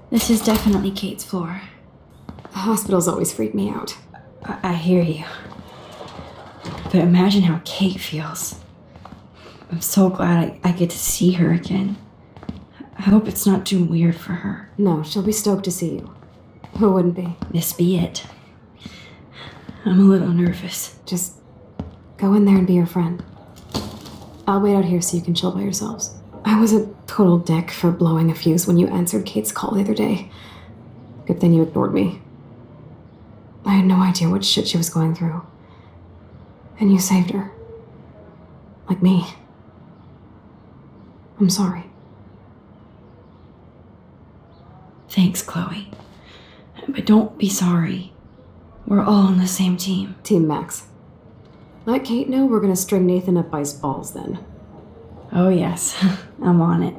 This is definitely Kate's floor. The hospitals always freak me out. I hear you. But imagine how Kate feels. I'm so glad I get to see her again. I hope it's not too weird for her. No, she'll be stoked to see you. Who wouldn't be? This be it. I'm a little nervous. Just go in there and be your friend. I'll wait out here so you can chill by yourselves. I was a total dick for blowing a fuse when you answered Kate's call the other day. Good thing you ignored me. I had no idea what shit she was going through. And you saved her. Like me. I'm sorry. Thanks, Chloe. But don't be sorry. We're all on the same team. Team Max. Let Kate know we're gonna string Nathan up by his balls then. Oh yes, I'm on it.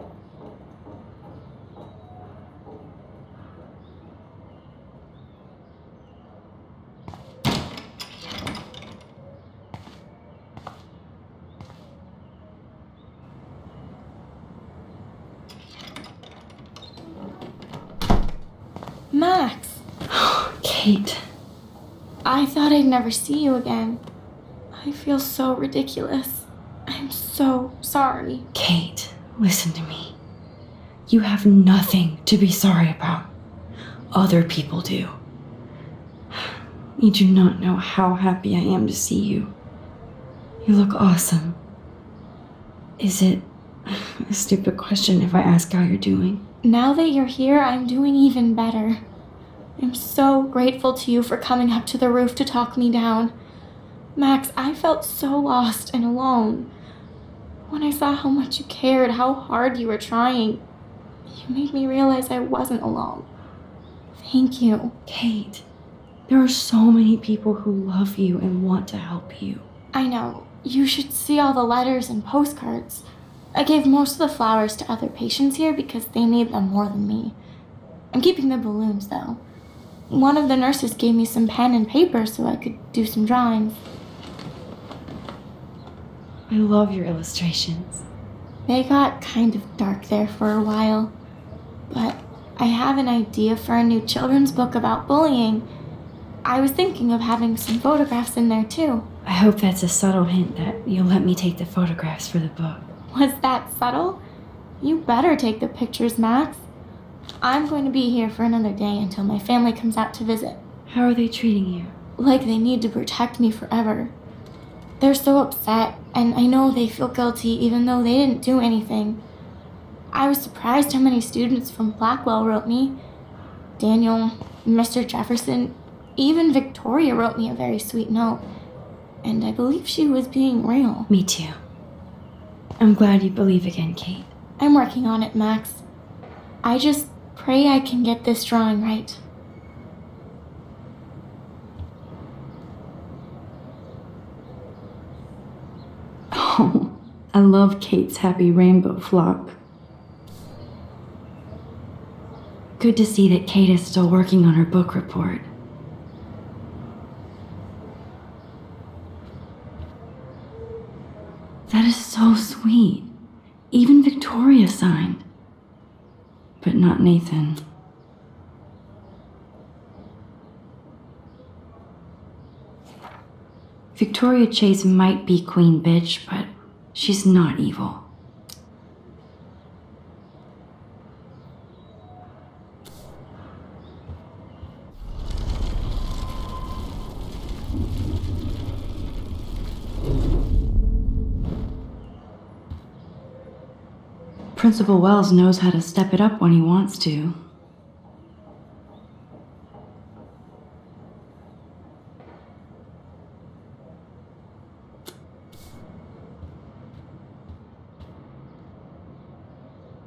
Max! Kate. I thought I'd never see you again. I feel so ridiculous. I'm so sorry. Kate, listen to me. You have nothing to be sorry about. Other people do. You do not know how happy I am to see you. You look awesome. Is it a stupid question if I ask how you're doing? Now that you're here, I'm doing even better. I'm so grateful to you for coming up to the roof to talk me down. Max, I felt so lost and alone. When I saw how much you cared, how hard you were trying, you made me realize I wasn't alone. Thank you. Kate, there are so many people who love you and want to help you. I know. You should see all the letters and postcards. I gave most of the flowers to other patients here because they need them more than me. I'm keeping the balloons, though. One of the nurses gave me some pen and paper so I could do some drawings. I love your illustrations. They got kind of dark there for a while, but I have an idea for a new children's book about bullying. I was thinking of having some photographs in there, too. I hope that's a subtle hint that you'll let me take the photographs for the book. Was that subtle? You better take the pictures, Max. I'm going to be here for another day until my family comes out to visit. How are they treating you? Like they need to protect me forever. They're so upset, and I know they feel guilty even though they didn't do anything. I was surprised how many students from Blackwell wrote me. Daniel, Mr. Jefferson, even Victoria wrote me a very sweet note. And I believe she was being real. Me too. I'm glad you believe again, Kate. I'm working on it, Max. I just pray I can get this drawing right. Oh, I love Kate's happy rainbow flock. Good to see that Kate is still working on her book report. That is so sweet. Even Victoria signed. But not Nathan. Victoria Chase might be Queen Bitch, but she's not evil. Principal Wells knows how to step it up when he wants to.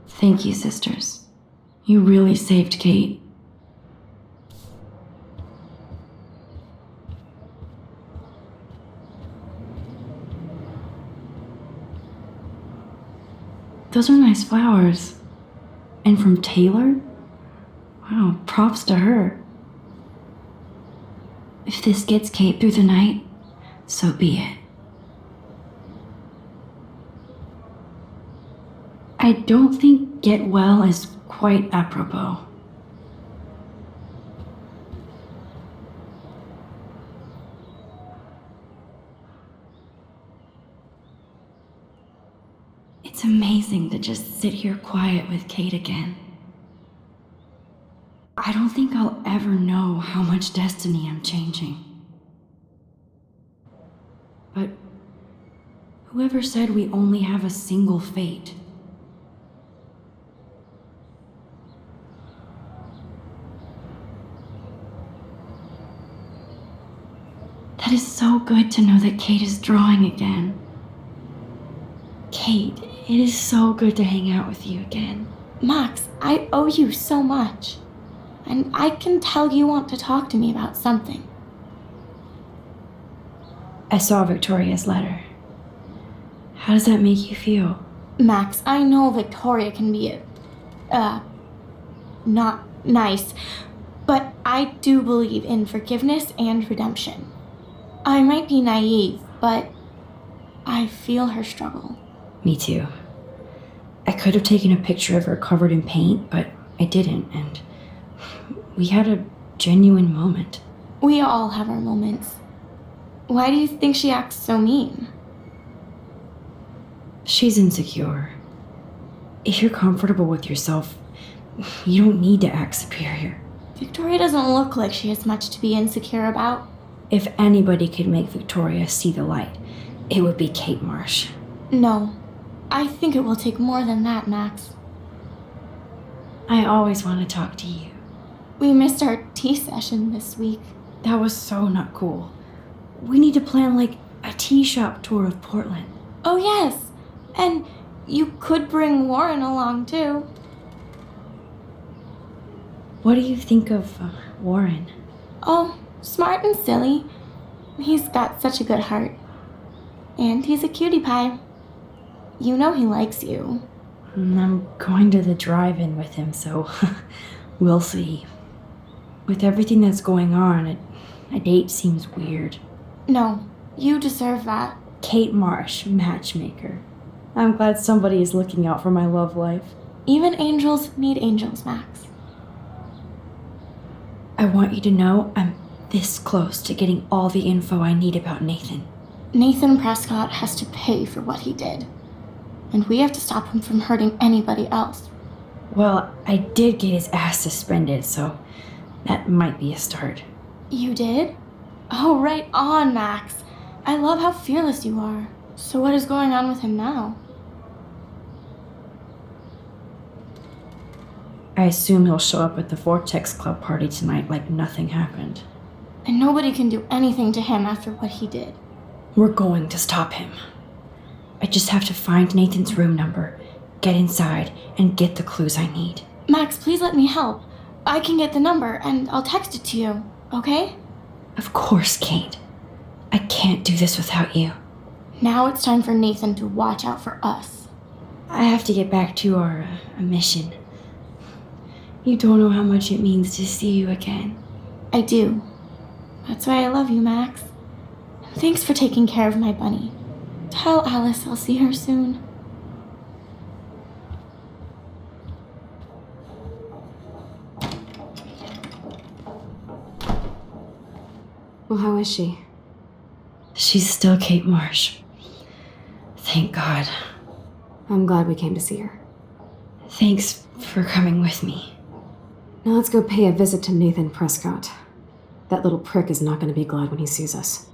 Thank you, sisters. You really saved Kate. Those are nice flowers. And from Taylor? Wow, props to her. If this gets Kate through the night, so be it. I don't think get well is quite apropos. It's amazing to just sit here quiet with Kate again. I don't think I'll ever know how much destiny I'm changing. But whoever said we only have a single fate? That is so good to know that Kate is drawing again. Kate, it is so good to hang out with you again. Max, I owe you so much. And I can tell you want to talk to me about something. I saw Victoria's letter. How does that make you feel? Max, I know Victoria can be not nice, but I do believe in forgiveness and redemption. I might be naive, but I feel her struggle. Me too. I could have taken a picture of her covered in paint, but I didn't, and we had a genuine moment. We all have our moments. Why do you think she acts so mean? She's insecure. If you're comfortable with yourself, you don't need to act superior. Victoria doesn't look like she has much to be insecure about. If anybody could make Victoria see the light, it would be Kate Marsh. No, I think it will take more than that, Max. I always want to talk to you. We missed our tea session this week. That was so not cool. We need to plan like a tea shop tour of Portland. Oh yes, and you could bring Warren along too. What do you think of Warren? Oh, smart and silly. He's got such a good heart. And he's a cutie pie. You know he likes you. I'm going to the drive-in with him, so we'll see. With everything that's going on, a date seems weird. No, you deserve that. Kate Marsh, matchmaker. I'm glad somebody is looking out for my love life. Even angels need angels, Max. I want you to know I'm this close to getting all the info I need about Nathan. Nathan Prescott has to pay for what he did. And we have to stop him from hurting anybody else. Well, I did get his ass suspended, so that might be a start. You did? Oh, right on, Max. I love how fearless you are. So what is going on with him now? I assume he'll show up at the Vortex Club party tonight like nothing happened. And nobody can do anything to him after what he did. We're going to stop him. I just have to find Nathan's room number, get inside, and get the clues I need. Max, please let me help. I can get the number and I'll text it to you, okay? Of course, Kate. I can't do this without you. Now it's time for Nathan to watch out for us. I have to get back to our mission. You don't know how much it means to see you again. I do. That's why I love you, Max. Thanks for taking care of my bunny. Tell Alice I'll see her soon. Well, how is she? She's still Kate Marsh. Thank God. I'm glad we came to see her. Thanks for coming with me. Now let's go pay a visit to Nathan Prescott. That little prick is not going to be glad when he sees us.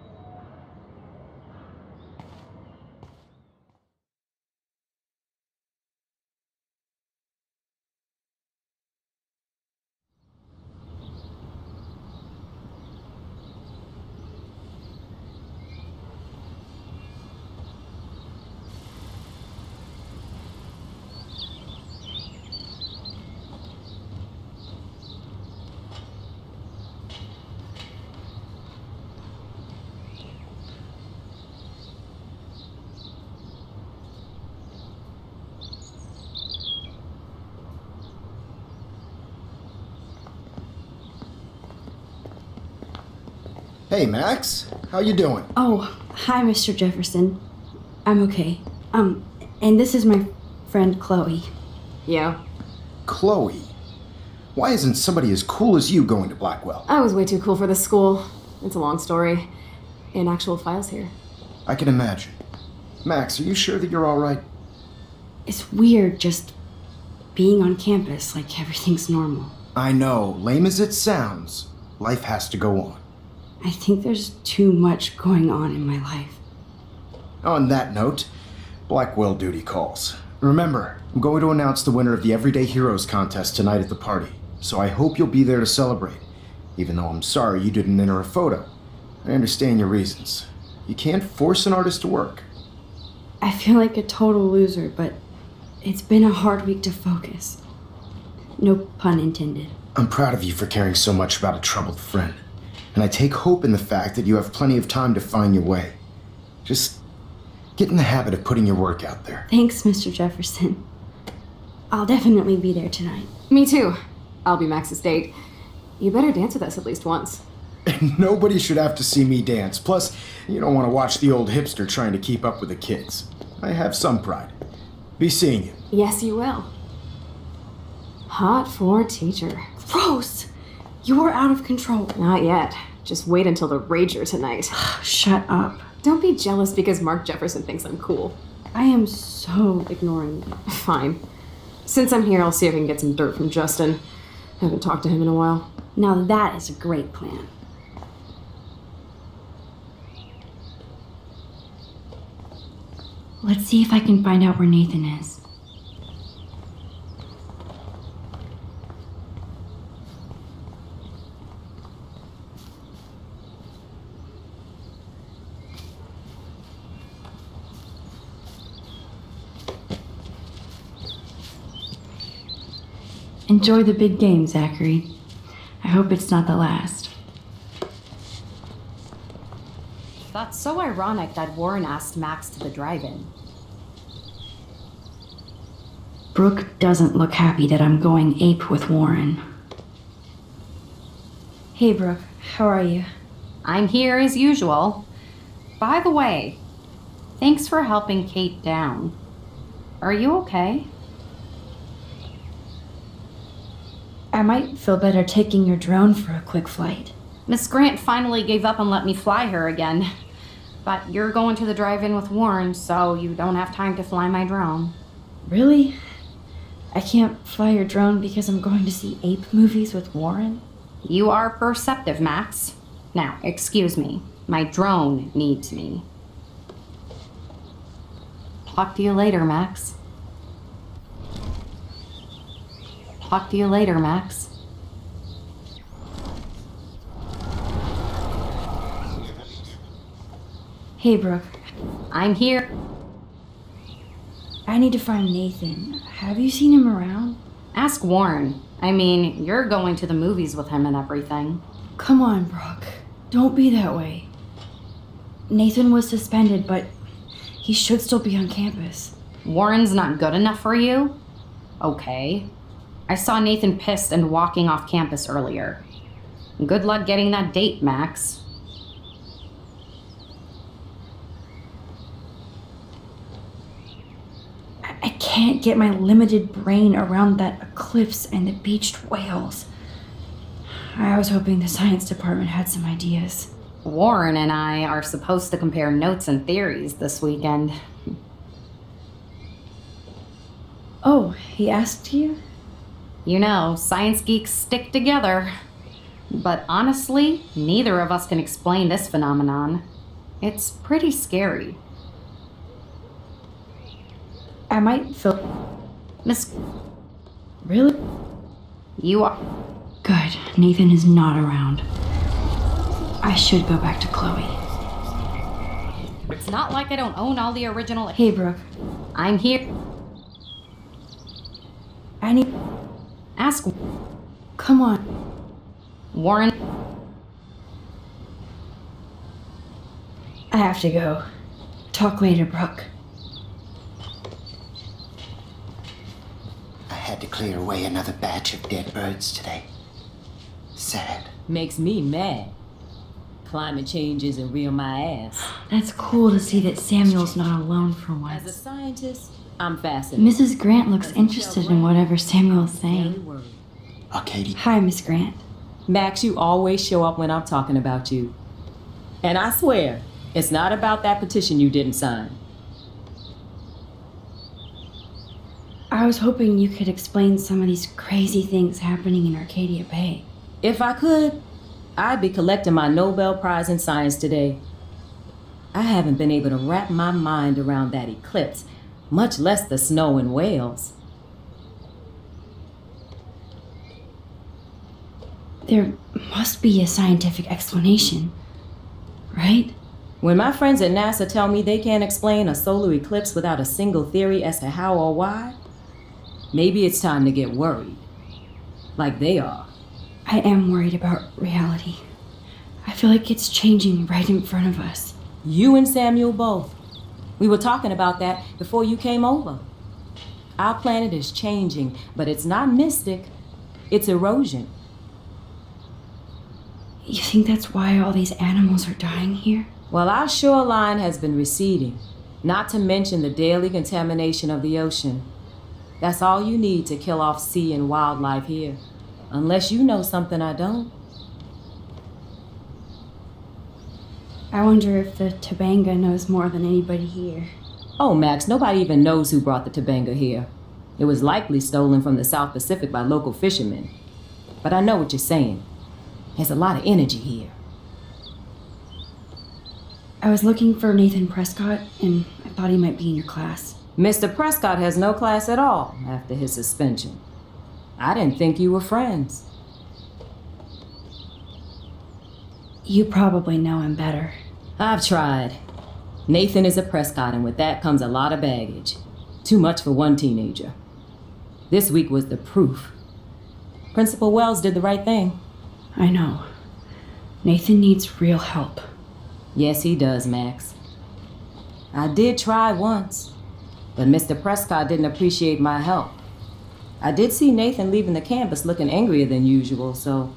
Hey, Max. How you doing? Oh, hi, Mr. Jefferson. I'm okay. And this is my friend Chloe. Yeah. Chloe. Why isn't somebody as cool as you going to Blackwell? I was way too cool for this school. It's a long story. And actual files here. I can imagine. Max, are you sure that you're all right? It's weird just being on campus like everything's normal. I know, lame as it sounds, life has to go on. I think there's too much going on in my life. On that note, Blackwell duty calls. Remember, I'm going to announce the winner of the Everyday Heroes contest tonight at the party, so I hope you'll be there to celebrate, even though I'm sorry you didn't enter a photo. I understand your reasons. You can't force an artist to work. I feel like a total loser, but it's been a hard week to focus. No pun intended. I'm proud of you for caring so much about a troubled friend, and I take hope in the fact that you have plenty of time to find your way. Just get in the habit of putting your work out there. Thanks, Mr. Jefferson. I'll definitely be there tonight. Me too. I'll be Max's date. You better dance with us at least once. And nobody should have to see me dance. Plus, you don't want to watch the old hipster trying to keep up with the kids. I have some pride. Be seeing you. Yes, you will. Hot for teacher. Gross! You are out of control. Not yet. Just wait until the rager tonight. Shut up. Don't be jealous because Mark Jefferson thinks I'm cool. I am so ignoring you. Fine. Since I'm here, I'll see if I can get some dirt from Justin. I haven't talked to him in a while. Now that is a great plan. Let's see if I can find out where Nathan is. Enjoy the big game, Zachary. I hope it's not the last. That's so ironic that Warren asked Max to the drive-in. Brooke doesn't look happy that I'm going ape with Warren. Hey, Brooke. How are you? I'm here as usual. By the way, thanks for helping Kate down. Are you okay? I might feel better taking your drone for a quick flight. Miss Grant finally gave up and let me fly her again. But you're going to the drive-in with Warren, so you don't have time to fly my drone. Really? I can't fly your drone because I'm going to see ape movies with Warren? You are perceptive, Max. Now, excuse me. My drone needs me. Talk to you later, Max. Talk to you later, Max. Hey, Brooke. I'm here. I need to find Nathan. Have you seen him around? Ask Warren. I mean, you're going to the movies with him and everything. Come on, Brooke. Don't be that way. Nathan was suspended, but he should still be on campus. Warren's not good enough for you? Okay. I saw Nathan pissed and walking off campus earlier. Good luck getting that date, Max. I can't get my limited brain around that eclipse and the beached whales. I was hoping the science department had some ideas. Warren and I are supposed to compare notes and theories this weekend. Oh, he asked you? You know, science geeks stick together. But honestly, neither of us can explain this phenomenon. It's pretty scary. I might feel... Miss... Really? You are... Good. Nathan is not around. I should go back to Chloe. It's not like I don't own all the original... Hey, Brooke. I'm here. I need... Ask Come on. Warren. I have to go. Talk later, Brooke. I had to clear away another batch of dead birds today. Sad. Makes me mad. Climate change isn't real my ass. That's cool to see that Samuel's not alone for As a once. scientist, I'm fascinated. Mrs. Grant looks interested in whatever Samuel's saying. Arcadia. Hi, Miss Grant. Max, you always show up when I'm talking about you. And I swear, it's not about that petition you didn't sign. I was hoping you could explain some of these crazy things happening in Arcadia Bay. If I could, I'd be collecting my Nobel Prize in Science today. I haven't been able to wrap my mind around that eclipse, much less the snow in Wales. There must be a scientific explanation, right? When my friends at NASA tell me they can't explain a solar eclipse without a single theory as to how or why, maybe it's time to get worried. Like they are. I am worried about reality. I feel like it's changing right in front of us. You and Samuel both. We were talking about that before you came over. Our planet is changing, but it's not mystic. It's erosion. You think that's why all these animals are dying here? Well, our shoreline has been receding, not to mention the daily contamination of the ocean. That's all you need to kill off sea and wildlife here. Unless you know something I don't. I wonder if the Tobanga knows more than anybody here. Oh, Max, nobody even knows who brought the Tobanga here. It was likely stolen from the South Pacific by local fishermen. But I know what you're saying. There's a lot of energy here. I was looking for Nathan Prescott, and I thought he might be in your class. Mr. Prescott has no class at all after his suspension. I didn't think you were friends. You probably know him better. I've tried. Nathan is a Prescott, and with that comes a lot of baggage. Too much for one teenager. This week was the proof. Principal Wells did the right thing. I know. Nathan needs real help. Yes, he does, Max. I did try once, but Mr. Prescott didn't appreciate my help. I did see Nathan leaving the campus looking angrier than usual, so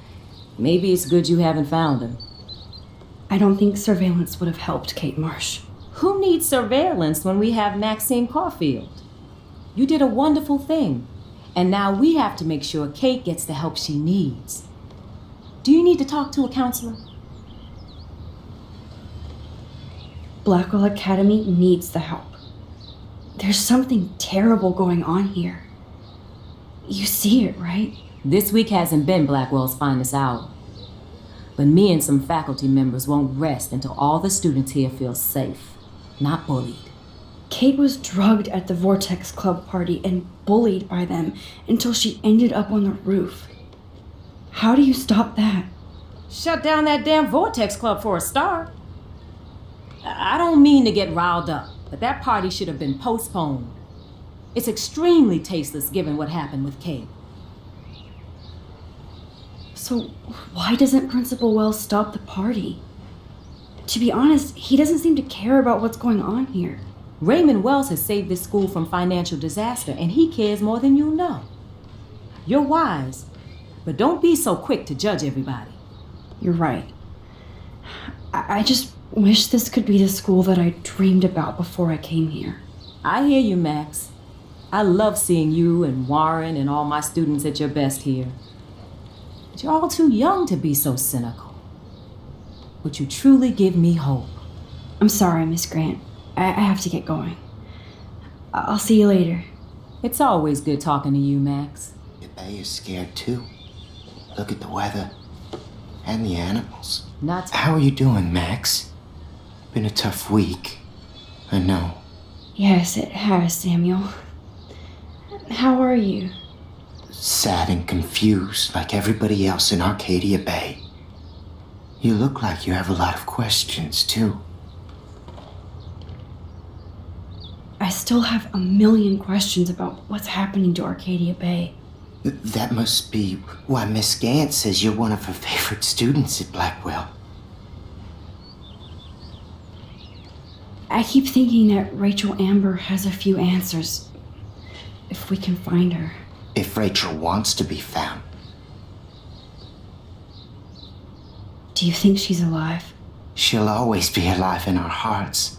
maybe it's good you haven't found him. I don't think surveillance would have helped Kate Marsh. Who needs surveillance when we have Maxine Caulfield? You did a wonderful thing, and now we have to make sure Kate gets the help she needs. Do you need to talk to a counselor? Blackwell Academy needs the help. There's something terrible going on here. You see it, right? This week hasn't been Blackwell's finest hour. But me and some faculty members won't rest until all the students here feel safe, not bullied. Kate was drugged at the Vortex Club party and bullied by them until she ended up on the roof. How do you stop that? Shut down that damn Vortex Club for a start. I don't mean to get riled up, but that party should have been postponed. It's extremely tasteless given what happened with Kate. So why doesn't Principal Wells stop the party? To be honest, he doesn't seem to care about what's going on here. Raymond Wells has saved this school from financial disaster, and he cares more than you know. You're wise, but don't be so quick to judge everybody. You're right. I just wish this could be the school that I dreamed about before I came here. I hear you, Max. I love seeing you and Warren and all my students at your best here. But you're all too young to be so cynical. But you truly give me hope. I'm sorry, Miss Grant. I have to get going. I'll see you later. It's always good talking to you, Max. The bay is scared too. Look at the weather. And the animals. Not... How are you doing, Max? Been a tough week. I know. Yes, it has, Samuel. How are you? Sad and confused like everybody else in Arcadia Bay. You look like you have a lot of questions, too. I still have a million questions about what's happening to Arcadia Bay. That must be why Miss Gant says you're one of her favorite students at Blackwell. I keep thinking that Rachel Amber has a few answers. If we can find her. If Rachel wants to be found. Do you think she's alive? She'll always be alive in our hearts.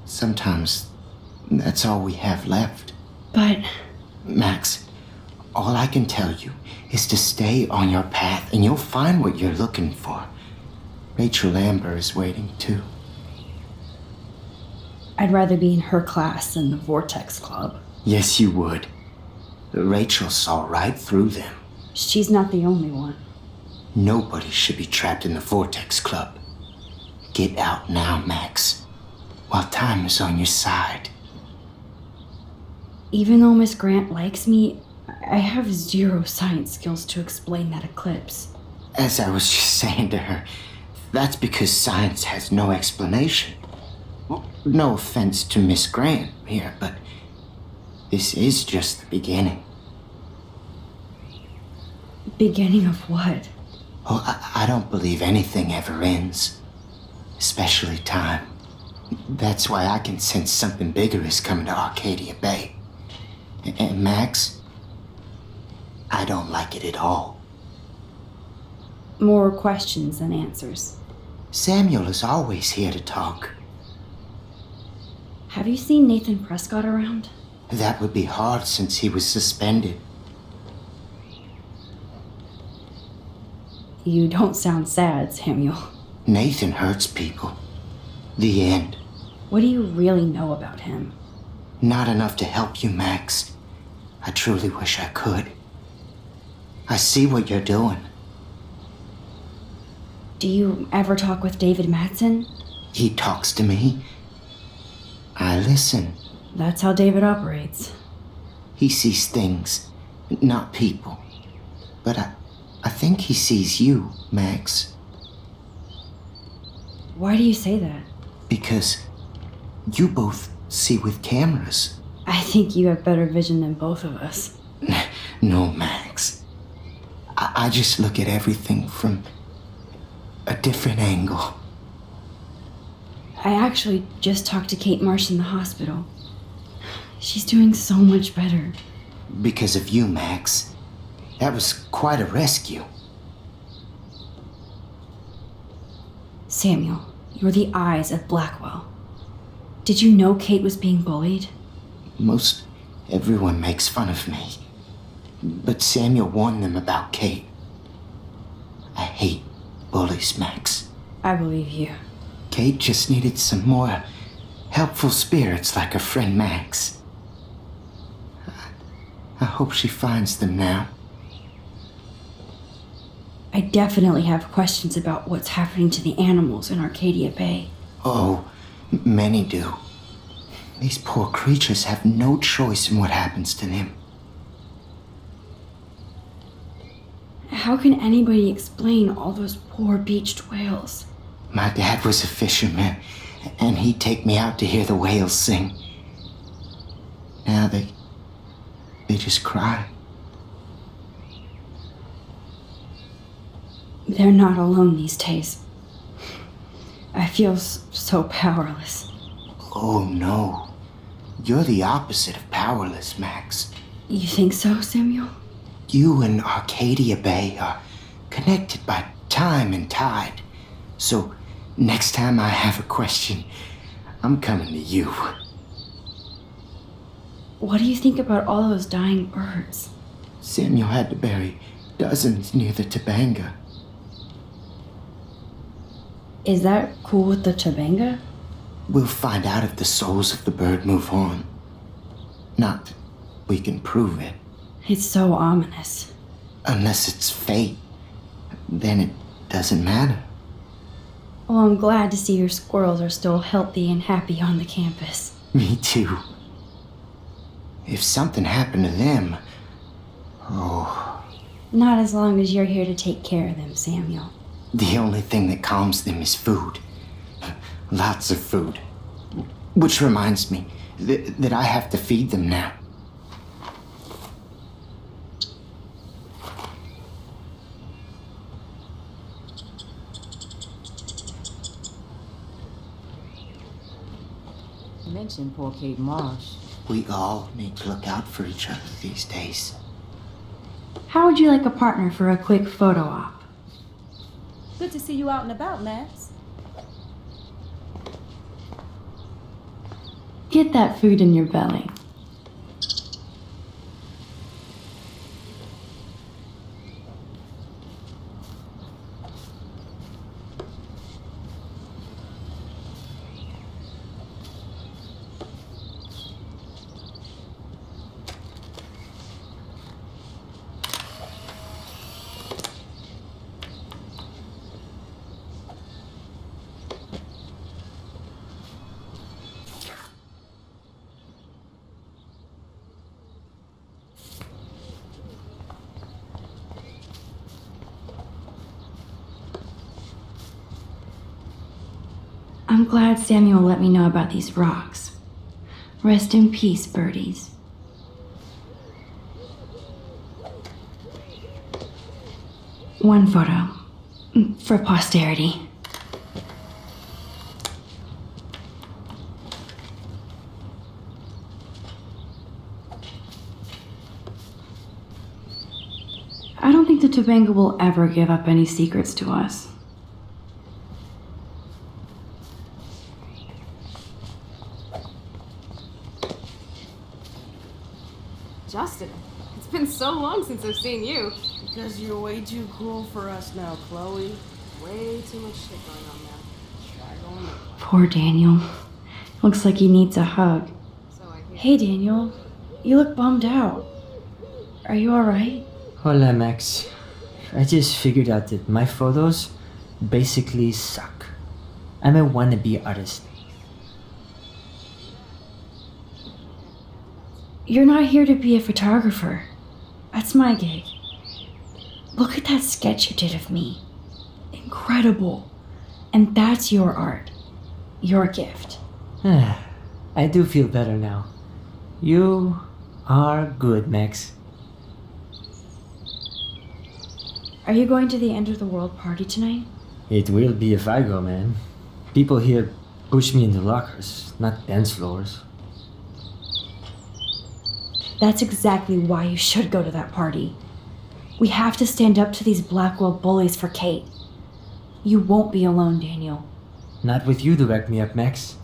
Sometimes that's all we have left. But... Max, all I can tell you is to stay on your path and you'll find what you're looking for. Rachel Amber is waiting too. I'd rather be in her class than the Vortex Club. Yes, you would. Rachel saw right through them. She's not the only one. Nobody should be trapped in the Vortex Club. Get out now, Max, while time is on your side. Even though Miss Grant likes me, I have zero science skills to explain that eclipse. As I was just saying to her, that's because science has no explanation. Well, no offense to Miss Grant here, but this is just the beginning. Beginning of what? Oh, I don't believe anything ever ends, especially time. That's why I can sense something bigger is coming to Arcadia Bay. And Max, I don't like it at all. More questions than answers. Samuel is always here to talk. Have you seen Nathan Prescott around? That would be hard since he was suspended. You don't sound sad, Samuel. Nathan hurts people. The end. What do you really know about him? Not enough to help you, Max. I truly wish I could. I see what you're doing. Do you ever talk with David Madsen? He talks to me. I listen. That's how David operates. He sees things, not people. But I think he sees you, Max. Why do you say that? Because you both see with cameras. I think you have better vision than both of us. No, Max. I just look at everything from a different angle. I actually just talked to Kate Marsh in the hospital. She's doing so much better. Because of you, Max. That was quite a rescue. Samuel, you're the eyes of Blackwell. Did you know Kate was being bullied? Most everyone makes fun of me. But Samuel warned them about Kate. I hate bullies, Max. I believe you. Kate just needed some more helpful spirits like her friend Max. I hope she finds them now. I definitely have questions about what's happening to the animals in Arcadia Bay. Oh, many do. These poor creatures have no choice in what happens to them. How can anybody explain all those poor beached whales? My dad was a fisherman, and he'd take me out to hear the whales sing. Now they just cry. They're not alone these days. I feel so powerless. Oh no. You're the opposite of powerless, Max. You think so, Samuel? You and Arcadia Bay are connected by time and tide. So next time I have a question, I'm coming to you. What do you think about all those dying birds? Samuel had to bury dozens near the Tabanga. Is that cool with the Chabanga? We'll find out if the souls of the bird move on. Not that we can prove it. It's so ominous. Unless it's fate, then it doesn't matter. Well, I'm glad to see your squirrels are still healthy and happy on the campus. Me too. If something happened to them, oh, Not as long as you're here to take care of them, Samuel. the only thing that calms them is food. Lots of food. Which reminds me that I have to feed them now. You mentioned poor Kate Marsh. We all need to look out for each other these days. How would you like a partner for a quick photo op? Good to see you out and about, Max. Get that food in your belly. I'm glad Samuel let me know about these rocks. Rest in peace, birdies. One photo. For posterity. I don't think the Topanga will ever give up any secrets to us. Justin, it's been so long since I've seen you. Because you're way too cool for us now, Chloe. Way too much shit going on now. Try going to Poor Daniel. Looks like he needs a hug. Hey, Daniel. You look bummed out. Are you alright? Hola, Max. I just figured out that my photos basically suck. I'm a wannabe artist. You're not here to be a photographer. That's my gig. Look at that sketch you did of me. Incredible. And that's your art. Your gift. I do feel better now. You are good, Max. Are you going to the end of the world party tonight? It will be if I go, man. People here push me into lockers, not dance floors. That's exactly why you should go to that party. We have to stand up to these Blackwell bullies for Kate. You won't be alone, Daniel. Not with you to back me up, Max.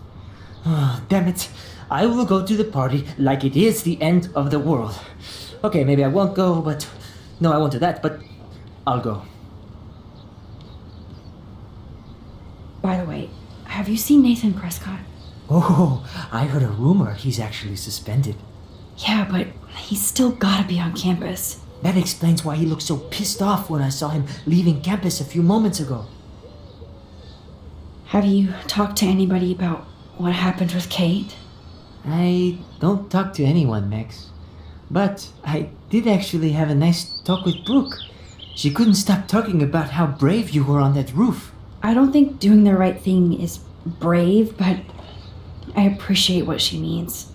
Oh, damn it. I will go to the party like it is the end of the world. Okay, maybe I won't go, but... No, I won't do that, but I'll go. By the way, have you seen Nathan Prescott? Oh, I heard a rumor he's actually suspended. Yeah, but he's still gotta be on campus. That explains why he looked so pissed off when I saw him leaving campus a few moments ago. Have you talked to anybody about what happened with Kate? I don't talk to anyone, Max. But I did actually have a nice talk with Brooke. She couldn't stop talking about how brave you were on that roof. I don't think doing the right thing is brave, but I appreciate what she means.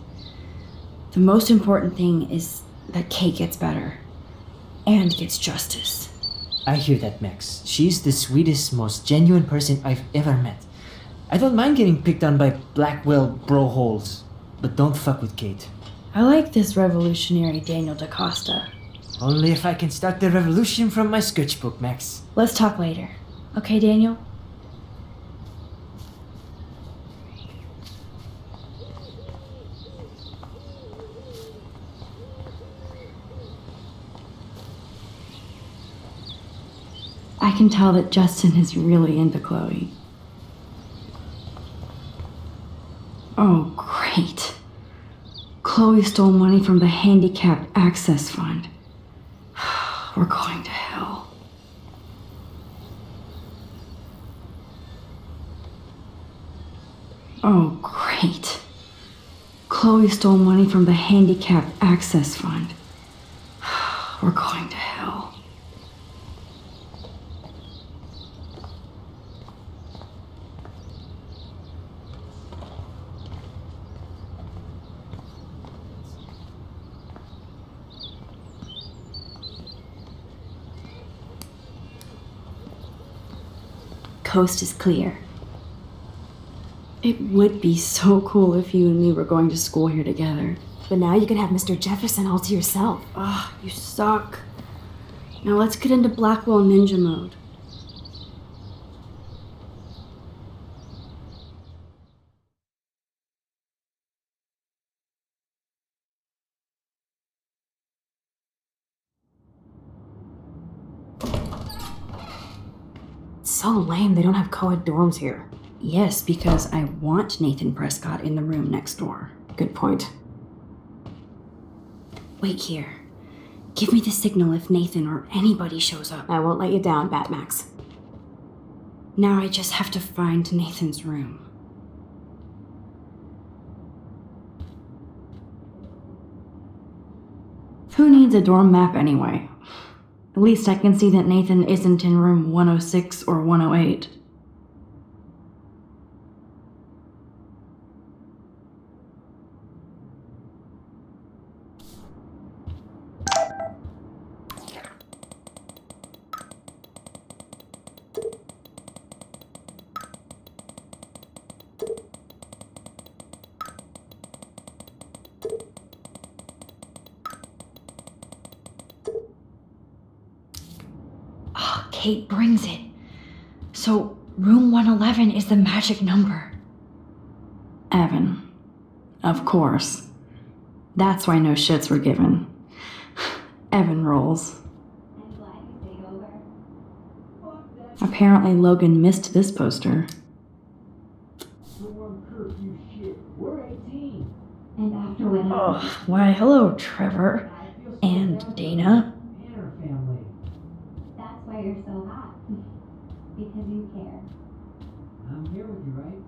The most important thing is that Kate gets better and gets justice. I hear that, Max. She's the sweetest, most genuine person I've ever met. I don't mind getting picked on by Blackwell bro-holes, but don't fuck with Kate. I like this revolutionary Daniel DaCosta. Only if I can start the revolution from my sketchbook, Max. Let's talk later. Okay, Daniel? I can tell that Justin is really into Chloe. Oh, great. Chloe stole money from the Handicapped Access Fund. We're going to hell. Oh, great. Chloe stole money from the Handicapped Access Fund. We're going to hell. Coast is clear. It would be so cool if you and me were going to school here together. But now you can have Mr. Jefferson all to yourself. Ah, you suck. Now let's get into Blackwell Ninja mode. It's so lame they don't have co-ed dorms here. Yes, because I want Nathan Prescott in the room next door. Good point. Wait here. Give me the signal if Nathan or anybody shows up. I won't let you down, Batmax. Now I just have to find Nathan's room. Who needs a dorm map anyway? At least I can see that Nathan isn't in room 106 or 108. Kate brings it. So, room 111 is the magic number. Evan. Of course. That's why no shits were given. Evan rolls. Apparently Logan missed this poster. And after what Oh, why hello, Trevor. And Dana. that's why you're so hot. Because you care. I'm here with you, right?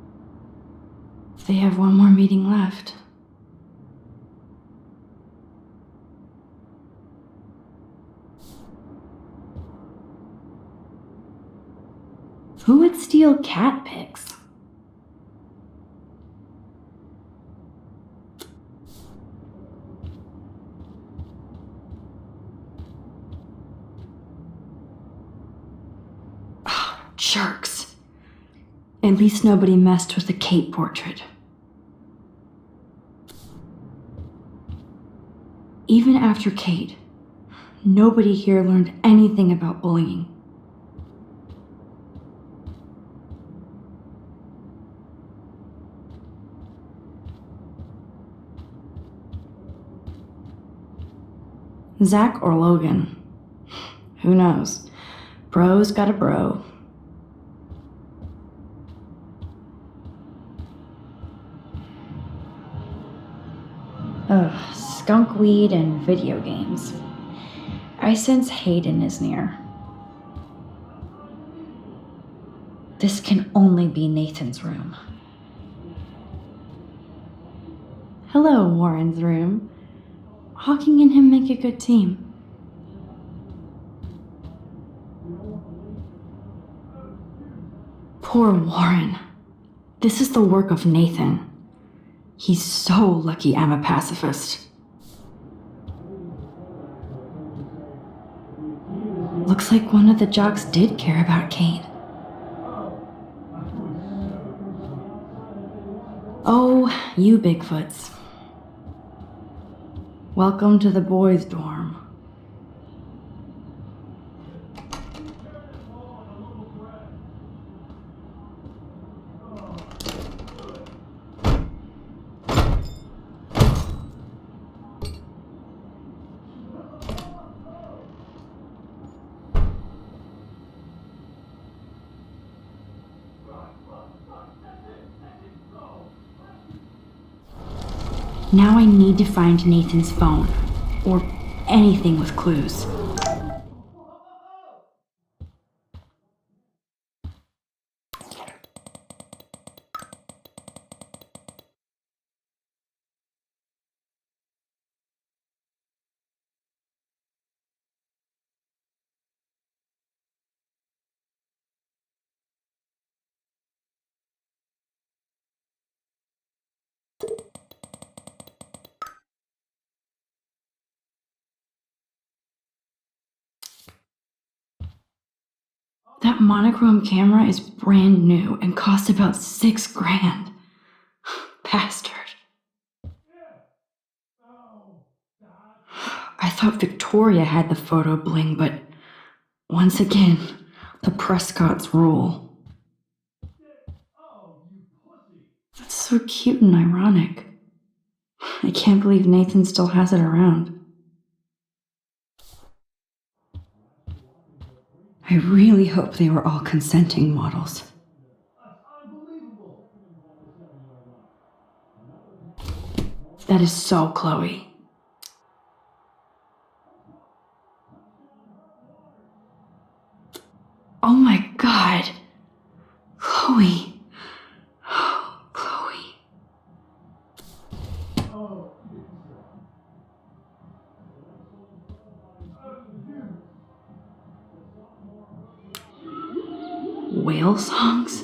They have one more meeting left. Who would steal cat pics? Oh, jerks. At least nobody messed with the Kate portrait. Even after Kate, nobody here learned anything about bullying. Zach or Logan? Who knows? Bro's got a bro. Ugh, skunk weed and video games. I sense Hayden is near. This can only be Nathan's room. Hello, Warren's room. Hawking and him make a good team. Poor Warren. This is the work of Nathan. He's so lucky I'm a pacifist. Looks like one of the jocks did care about Kate. Oh, you Bigfoots. Welcome to the boys' dorm. Now I need to find Nathan's phone, or anything with clues. That monochrome camera is brand new and cost about $6,000. Bastard. I thought Victoria had the photo bling, but once again, the Prescotts rule. That's so cute and ironic. I can't believe Nathan still has it around. I really hope they were all consenting models. That is so Chloe. Oh my god. Chloe. Oh, Chloe. Whale songs?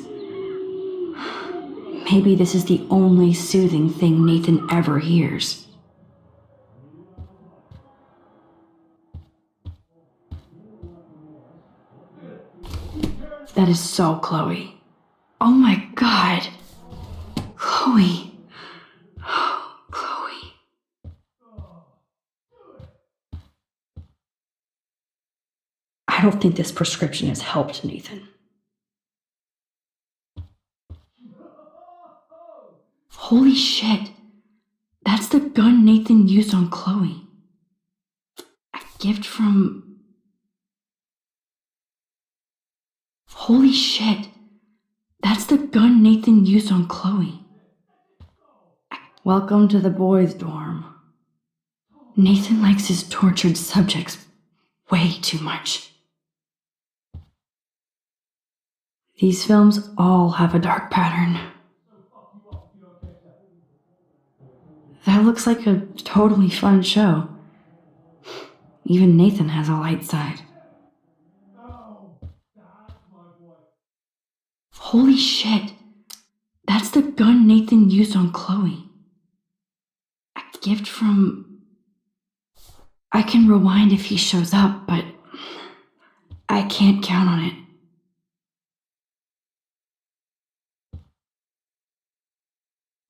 Maybe this is the only soothing thing Nathan ever hears. That is so Chloe. Oh my god. Chloe. Oh, Chloe. I don't think this prescription has helped, Nathan. Holy shit. That's the gun Nathan used on Chloe. A gift from... Holy shit. That's the gun Nathan used on Chloe. Welcome to the boys' dorm. Nathan likes his tortured subjects way too much. These films all have a dark pattern. That looks like a totally fun show. Even Nathan has a light side. Holy shit. That's the gun Nathan used on Chloe. A gift from... I can rewind if he shows up, but I can't count on it.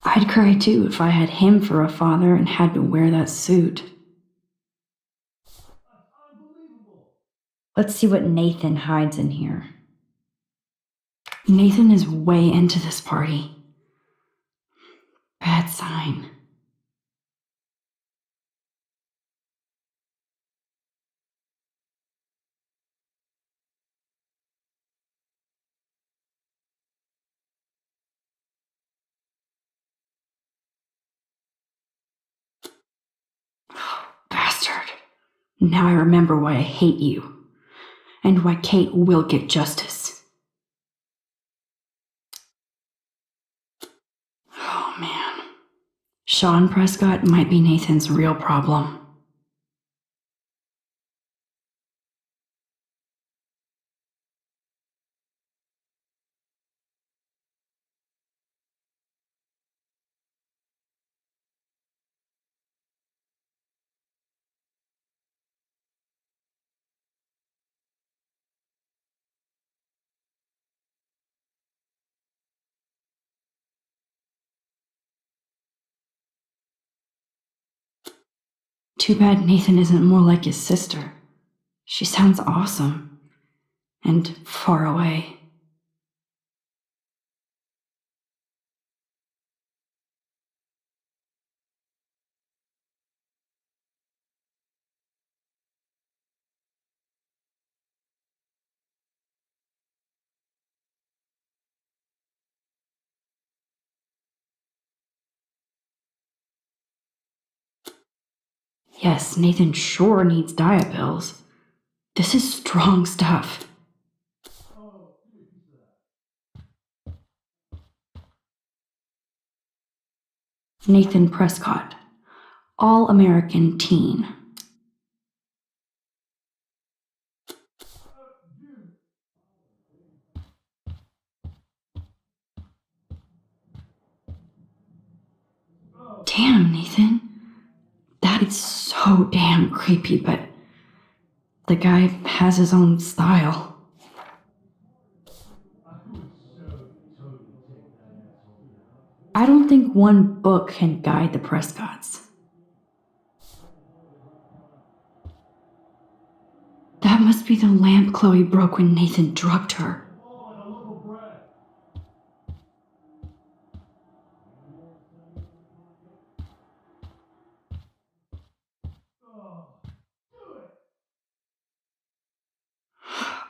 I'd cry too if I had him for a father and had to wear that suit. Let's see what Nathan hides in here. Nathan is way into this party. Bad sign. Bastard. Now I remember why I hate you. And why Kate will get justice. Oh man. Sean Prescott might be Nathan's real problem. Too bad Nathan isn't more like his sister. She sounds awesome. And far away. Yes, Nathan sure needs diet pills. This is strong stuff. Nathan Prescott, All-American Teen. Damn, Nathan. That is so damn creepy, but the guy has his own style. I don't think one book can guide the Prescotts. That must be the lamp Chloe broke when Nathan drugged her.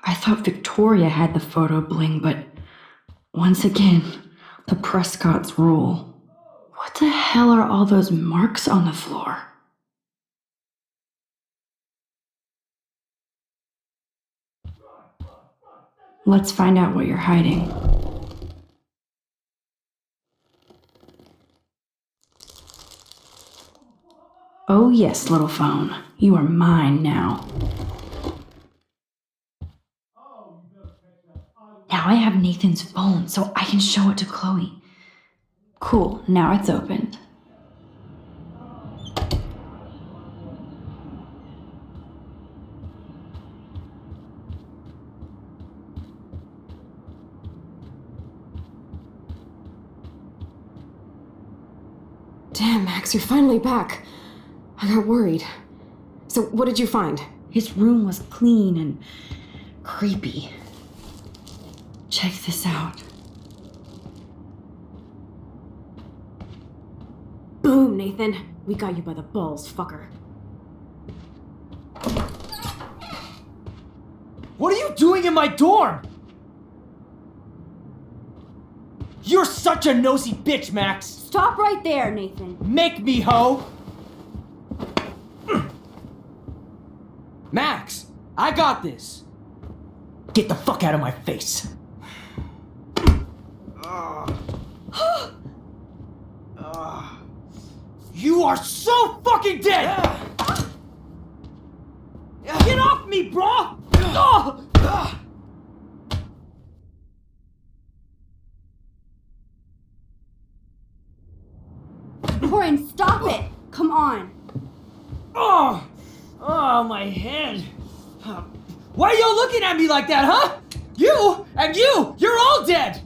I thought Victoria had the photo bling, but once again, the Prescotts rule. What the hell are all those marks on the floor? Let's find out what you're hiding. Oh yes, little phone. You are mine now. Now I have Nathan's phone, so I can show it to Chloe. Cool, now it's opened. Damn, Max, you're finally back. I got worried. So what did you find? His room was clean and creepy. Check this out. Boom, Nathan. We got you by the balls, fucker. What are you doing in my dorm? You're such a nosy bitch, Max. Stop right there, Nathan. Make me, ho! Max, I got this. Get the fuck out of my face. You are so fucking dead! Get off me, bro! Warren, stop it! Come on. Oh, my head. Why are y'all looking at me like that, huh? You and you're all dead!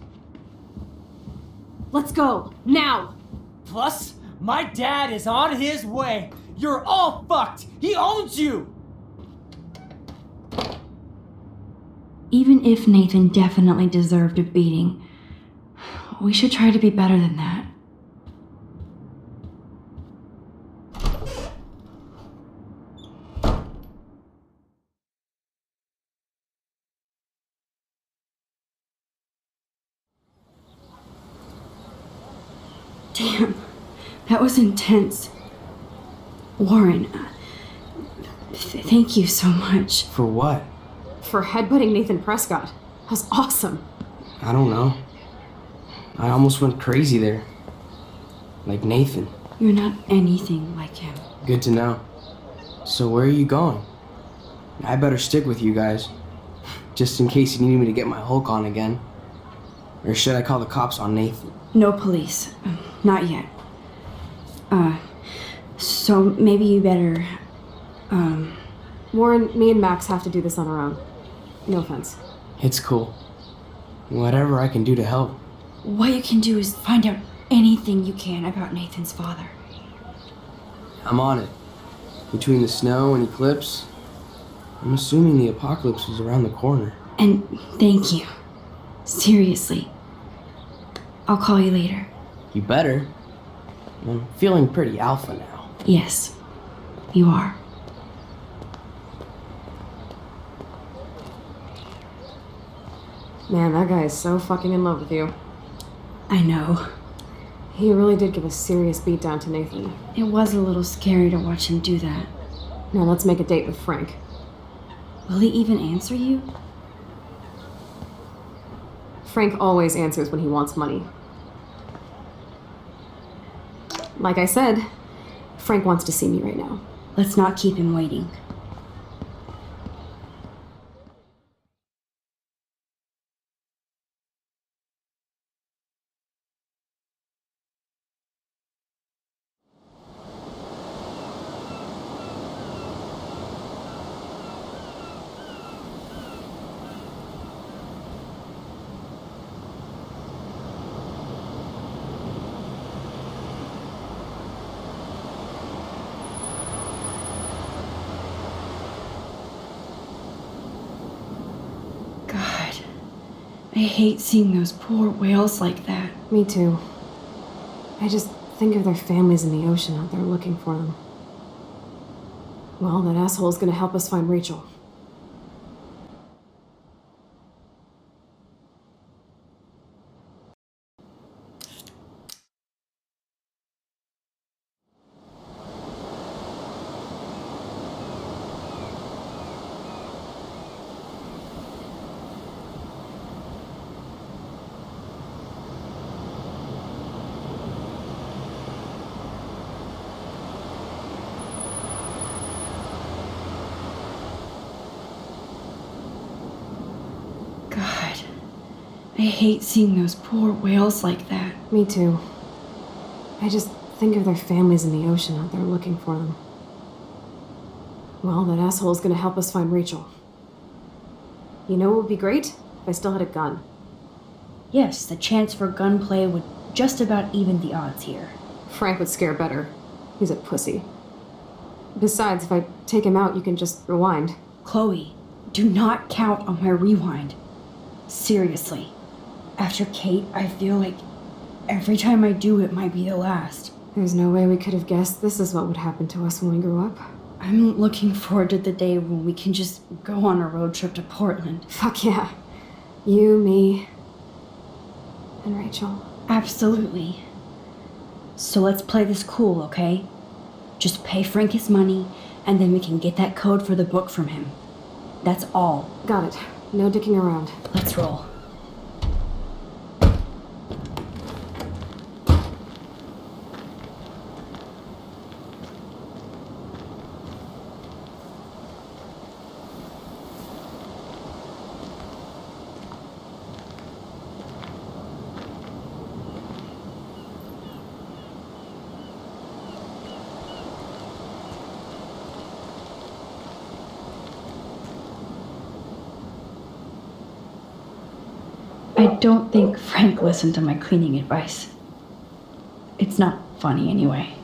Let's go, now! Plus, my dad is on his way. You're all fucked. He owns you. Even if Nathan definitely deserved a beating, we should try to be better than that. Damn, that was intense. Warren, thank you so much. For what? For headbutting Nathan Prescott. That was awesome. I don't know. I almost went crazy there. Like Nathan. You're not anything like him. Good to know. So where are you going? I better stick with you guys. Just in case you need me to get my Hulk on again. Or should I call the cops on Nathan? No police. Not yet. So maybe you better, Warren, me and Max have to do this on our own. No offense. It's cool. Whatever I can do to help. What you can do is find out anything you can about Nathan's father. I'm on it. Between the snow and eclipse, I'm assuming the apocalypse is around the corner. And thank you. Seriously. I'll call you later. You better. I'm feeling pretty alpha now. Yes, you are. Man, that guy is so fucking in love with you. I know. He really did give a serious beatdown to Nathan. It was a little scary to watch him do that. Now let's make a date with Frank. Will he even answer you? Frank always answers when he wants money. Like I said, Frank wants to see me right now. Let's not keep him waiting. I hate seeing those poor whales like that. Me too. I just think of their families in the ocean out there looking for them. Well, that asshole's gonna help us find Rachel. I hate seeing those poor whales like that. Me too. I just think of their families in the ocean out there looking for them. Well, that asshole's gonna help us find Rachel. You know what would be great? If I still had a gun. Yes, the chance for gunplay would just about even the odds here. Frank would scare better. He's a pussy. Besides, if I take him out, you can just rewind. Chloe, Do not count on my rewind. Seriously. After Kate, I feel like every time I do it might be the last. There's no way we could have guessed this is what would happen to us when we grew up. I'm looking forward to the day when we can just go on a road trip to Portland. Fuck yeah. You, me, and Rachel. Absolutely. So let's play this cool, okay? Just pay Frank his money, and then we can get that code for the book from him. That's all. Got it. No dicking around. Let's roll. I don't think Frank listened to my cleaning advice. It's not funny anyway.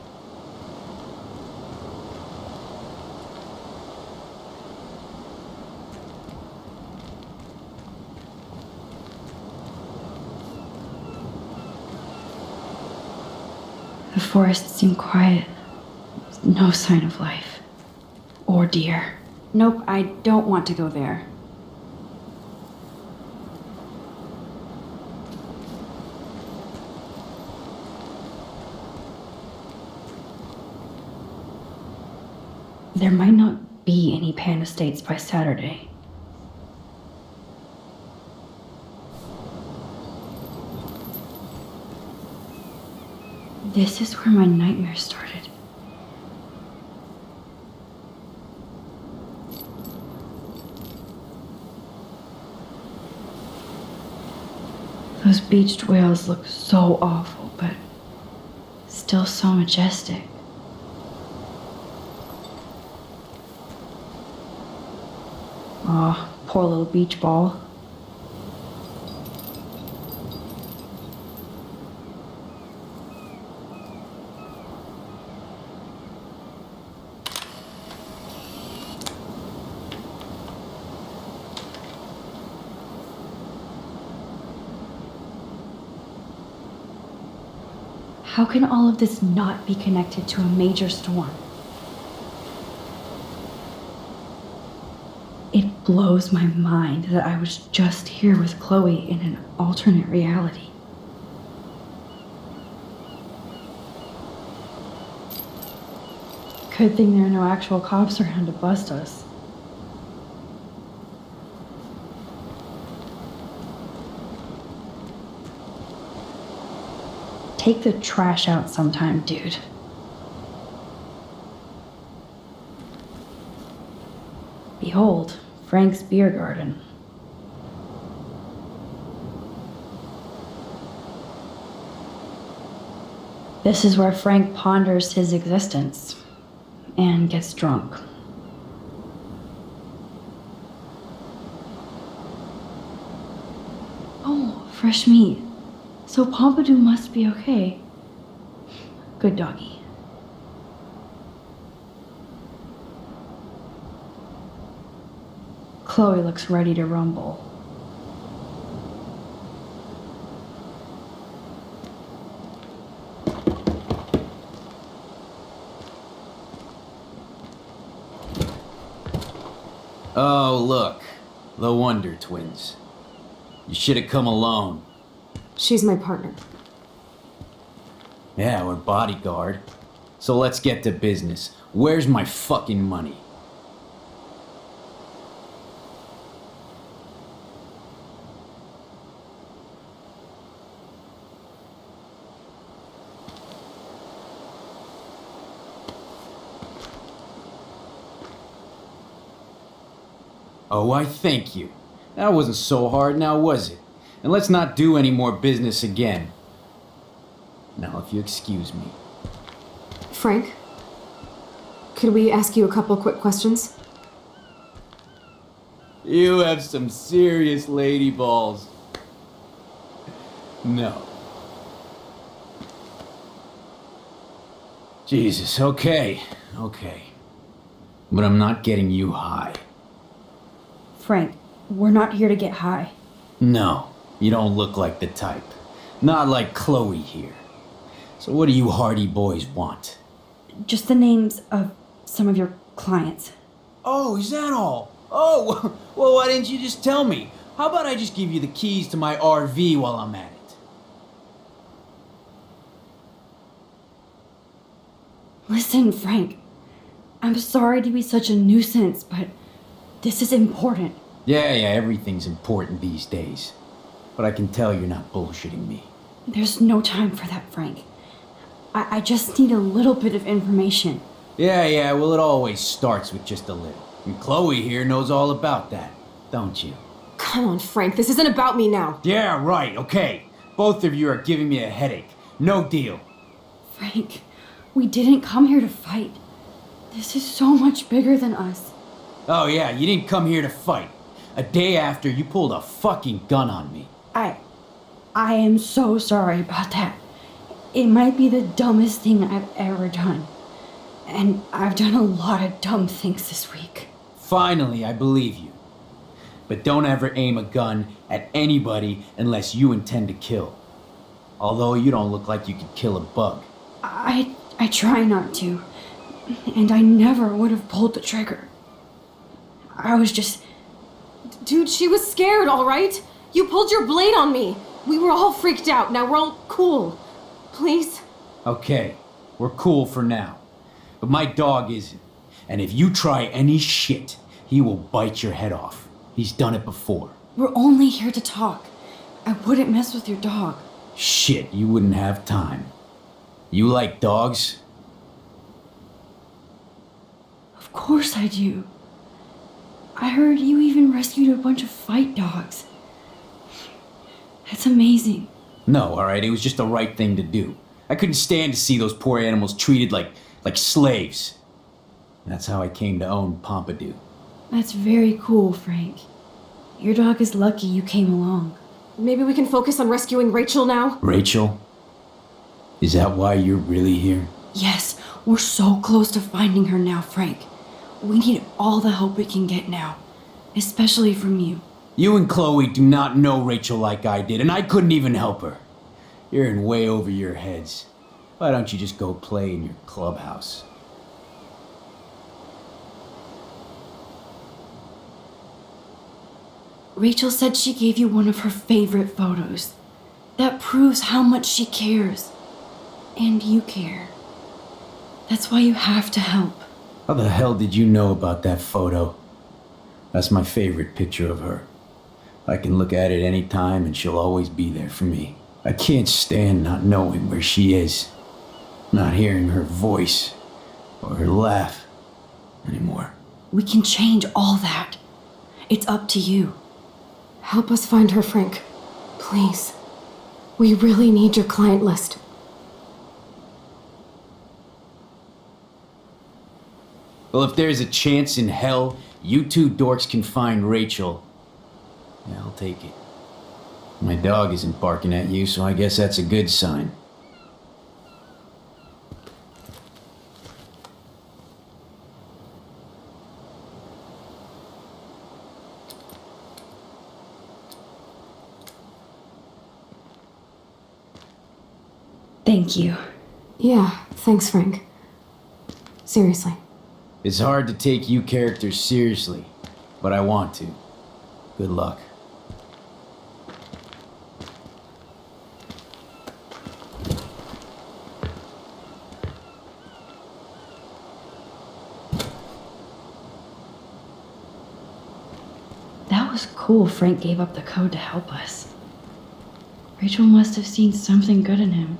The forest seemed quiet. No sign of life. Or deer. Nope, I don't want to go there. There might not be any Pan Estates by Saturday. This is where my nightmare started. Those beached whales look so awful, but still so majestic. Aw, poor little beach ball. How can all of this not be connected to a major storm? It blows my mind that I was just here with Chloe in an alternate reality. Good thing there are no actual cops around to bust us. Take the trash out sometime, dude. Behold, Frank's beer garden. This is where Frank ponders his existence and gets drunk. Oh, fresh meat. So Pompidou must be okay. Good doggy. Chloe looks ready to rumble. Oh, look. The Wonder Twins. You should have come alone. She's my partner. Yeah, we're bodyguard. So let's get to business. Where's my fucking money? Oh, I thank you. That wasn't so hard now, was it? And let's not do any more business again. Now, if you excuse me. Frank, could we ask you a couple quick questions? You have some serious lady balls. No. Jesus, okay. But I'm not getting you high. Frank, we're not here to get high. No, you don't look like the type. Not like Chloe here. So what do you hardy boys want? Just the names of some of your clients. Oh, is that all? Oh, well, why didn't you just tell me? How about I just give you the keys to my RV while I'm at it? Listen, Frank, I'm sorry to be such a nuisance, but this is important. Yeah, everything's important these days. But I can tell you're not bullshitting me. There's no time for that, Frank. I just need a little bit of information. Yeah, well, it always starts with just a little. And Chloe here knows all about that, don't you? Come on, Frank, this isn't about me now. Yeah, right, okay. Both of you are giving me a headache. No deal. Frank, we didn't come here to fight. This is so much bigger than us. Oh yeah, you didn't come here to fight. A day after, you pulled a fucking gun on me. I am so sorry about that. It might be the dumbest thing I've ever done. And I've done a lot of dumb things this week. Finally, I believe you. But don't ever aim a gun at anybody unless you intend to kill. Although you don't look like you could kill a bug. I try not to. And I never would have pulled the trigger. I was just... Dude, she was scared, all right? You pulled your blade on me. We were all freaked out. Now we're all cool. Please? Okay, we're cool for now. But my dog isn't. And if you try any shit, he will bite your head off. He's done it before. We're only here to talk. I wouldn't mess with your dog. Shit, you wouldn't have time. You like dogs? Of course I do. I heard you even rescued a bunch of fight dogs. That's amazing. No, alright, it was just the right thing to do. I couldn't stand to see those poor animals treated like slaves. That's how I came to own Pompidou. That's very cool, Frank. Your dog is lucky you came along. Maybe we can focus on rescuing Rachel now? Rachel? Is that why you're really here? Yes, we're so close to finding her now, Frank. We need all the help we can get now, especially from you. You and Chloe do not know Rachel like I did, and I couldn't even help her. You're in way over your heads. Why don't you just go play in your clubhouse? Rachel said she gave you one of her favorite photos. That proves how much she cares. And you care. That's why you have to help. How the hell did you know about that photo? That's my favorite picture of her. I can look at it any time and she'll always be there for me. I can't stand not knowing where she is. Not hearing her voice or her laugh anymore. We can change all that. It's up to you. Help us find her, Frank. Please. We really need your client list. Well, if there's a chance in hell you two dorks can find Rachel, yeah, I'll take it. My dog isn't barking at you, so I guess that's a good sign. Thank you. Yeah, thanks, Frank. Seriously. It's hard to take you characters seriously, but I want to. Good luck. That was cool Frank gave up the code to help us. Rachel must have seen something good in him.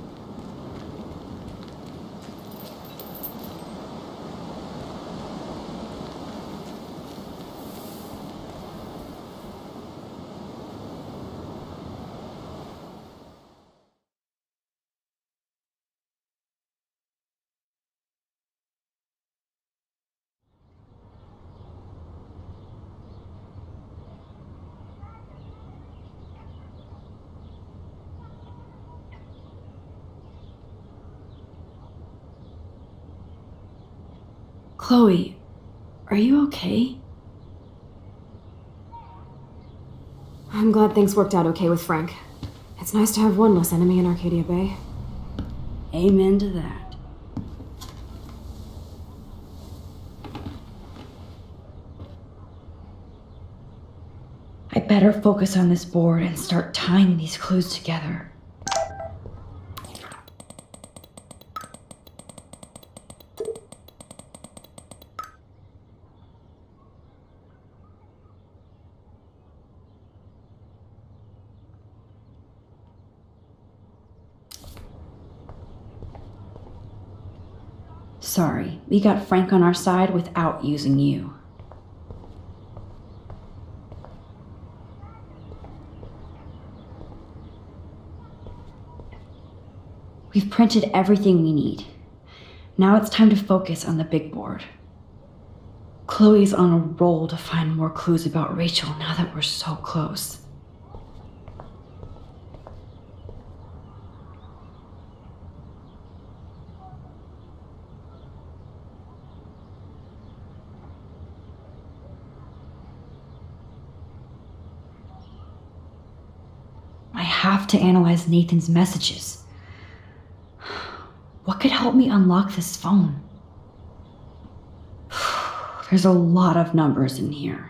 Chloe, are you okay? I'm glad things worked out okay with Frank. It's nice to have one less enemy in Arcadia Bay. Amen to that. I better focus on this board and start tying these clues together. Sorry, we got Frank on our side without using you. We've printed everything we need. Now it's time to focus on the big board. Chloe's on a roll to find more clues about Rachel now that we're so close. I have to analyze Nathan's messages. What could help me unlock this phone? There's a lot of numbers in here.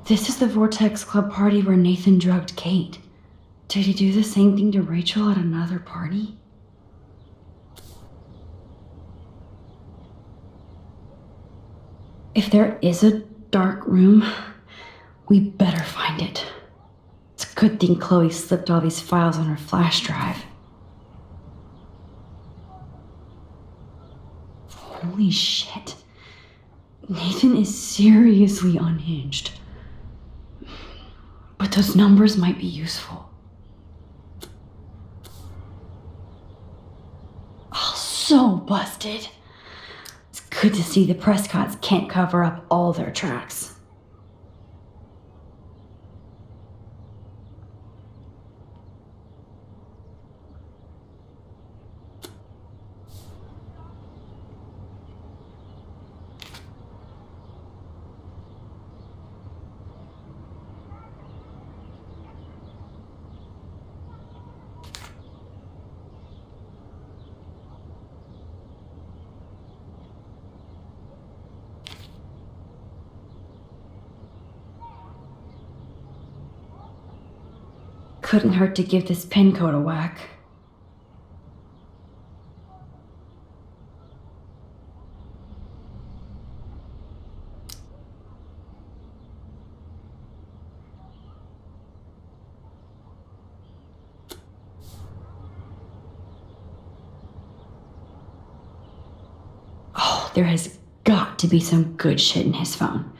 This is the Vortex Club party where Nathan drugged Kate. Did he do the same thing to Rachel at another party? If there is a dark room, we better find it. It's a good thing Chloe slipped all these files on her flash drive. Holy shit. Nathan is seriously unhinged. But those numbers might be useful. Oh, so busted. It's good to see the Prescotts can't cover up all their tracks. Couldn't hurt to give this pin code a whack. Oh, there has got to be some good shit in his phone.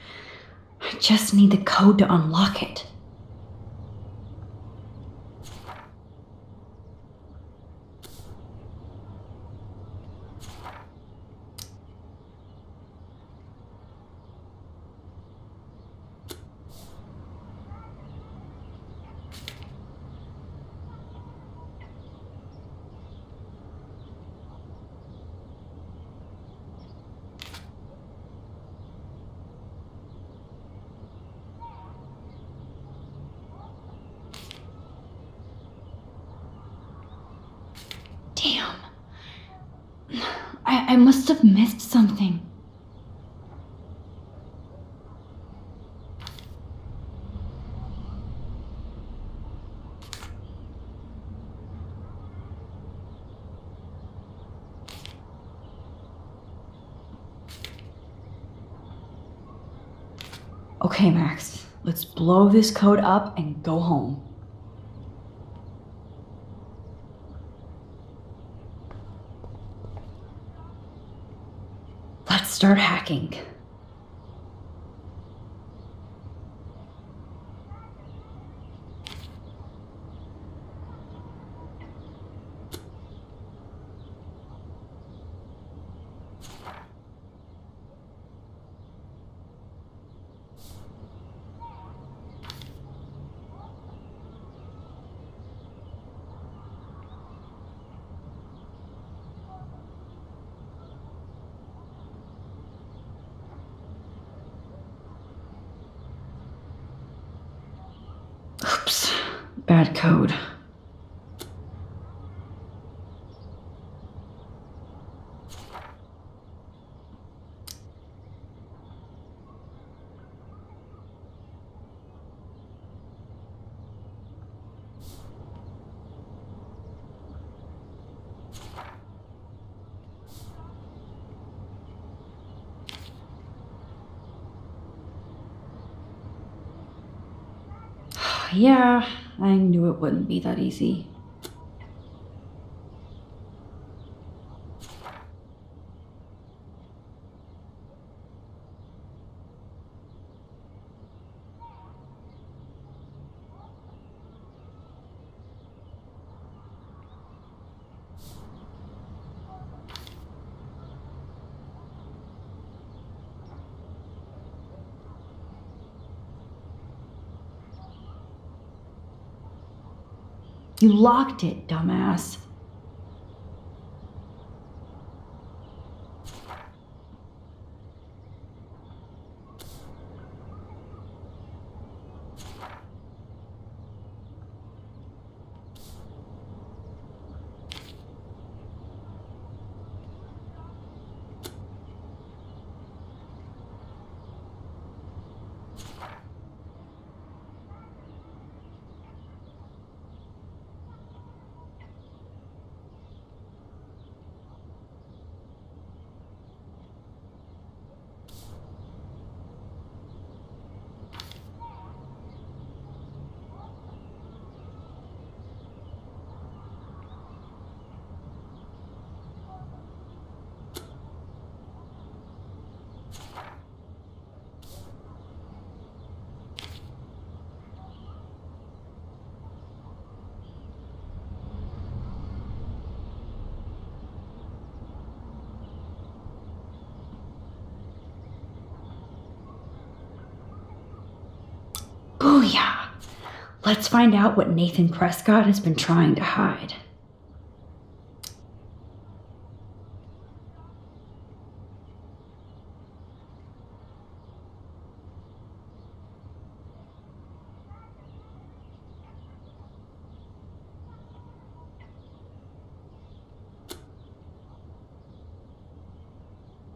I just need the code to unlock it. Damn. I must have missed something. Okay, Max, let's blow this code up and go home. Let's start hacking. Bad code. Yeah, I knew it wouldn't be that easy. You locked it, dumbass. Booyah! Let's find out what Nathan Prescott has been trying to hide.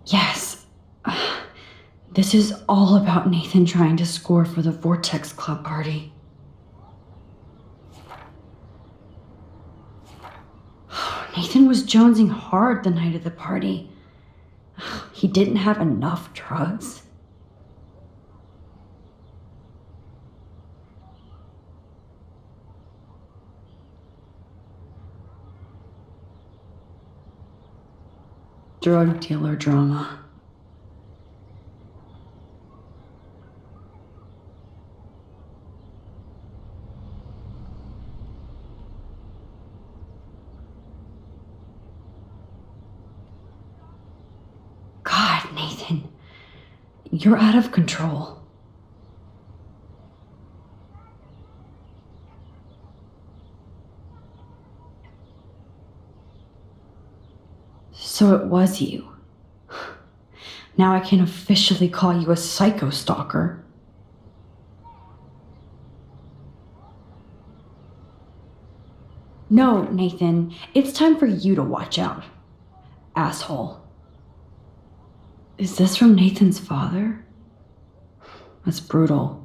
Yes. This is all about Nathan trying to score for the Vortex Club party. Nathan was jonesing hard the night of the party. He didn't have enough drugs. Drug dealer drama. God, Nathan, you're out of control. So it was you. Now I can officially call you a psycho stalker. No, Nathan, it's time for you to watch out. Asshole. Is this from Nathan's father? That's brutal.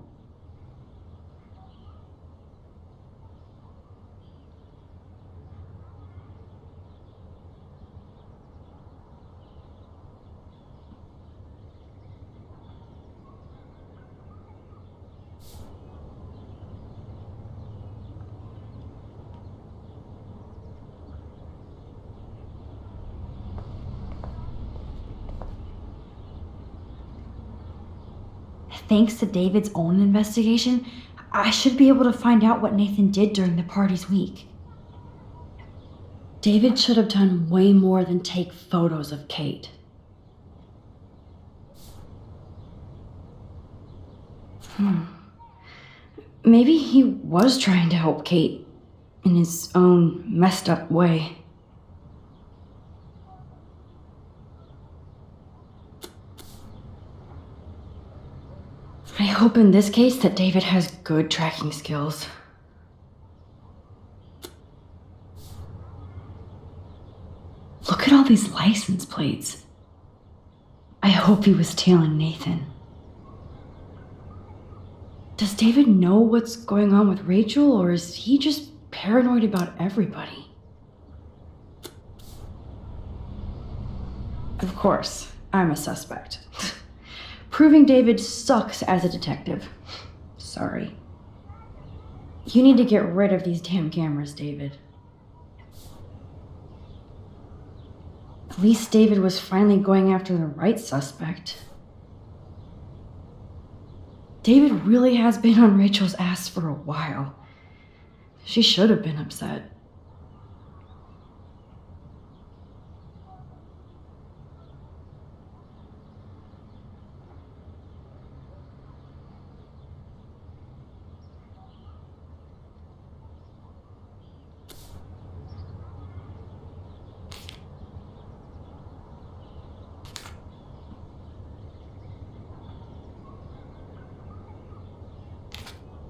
Thanks to David's own investigation, I should be able to find out what Nathan did during the party's week. David should have done way more than take photos of Kate. Maybe he was trying to help Kate in his own messed up way. I hope in this case that David has good tracking skills. all these license plates. I hope he was tailing Nathan. Does David know what's going on with Rachel, or is he just paranoid about everybody? Of course, I'm a suspect. Proving David sucks as a detective. Sorry. You need to get rid of these damn cameras, David. At least David was finally going after the right suspect. David really has been on Rachel's ass for a while. She should have been upset.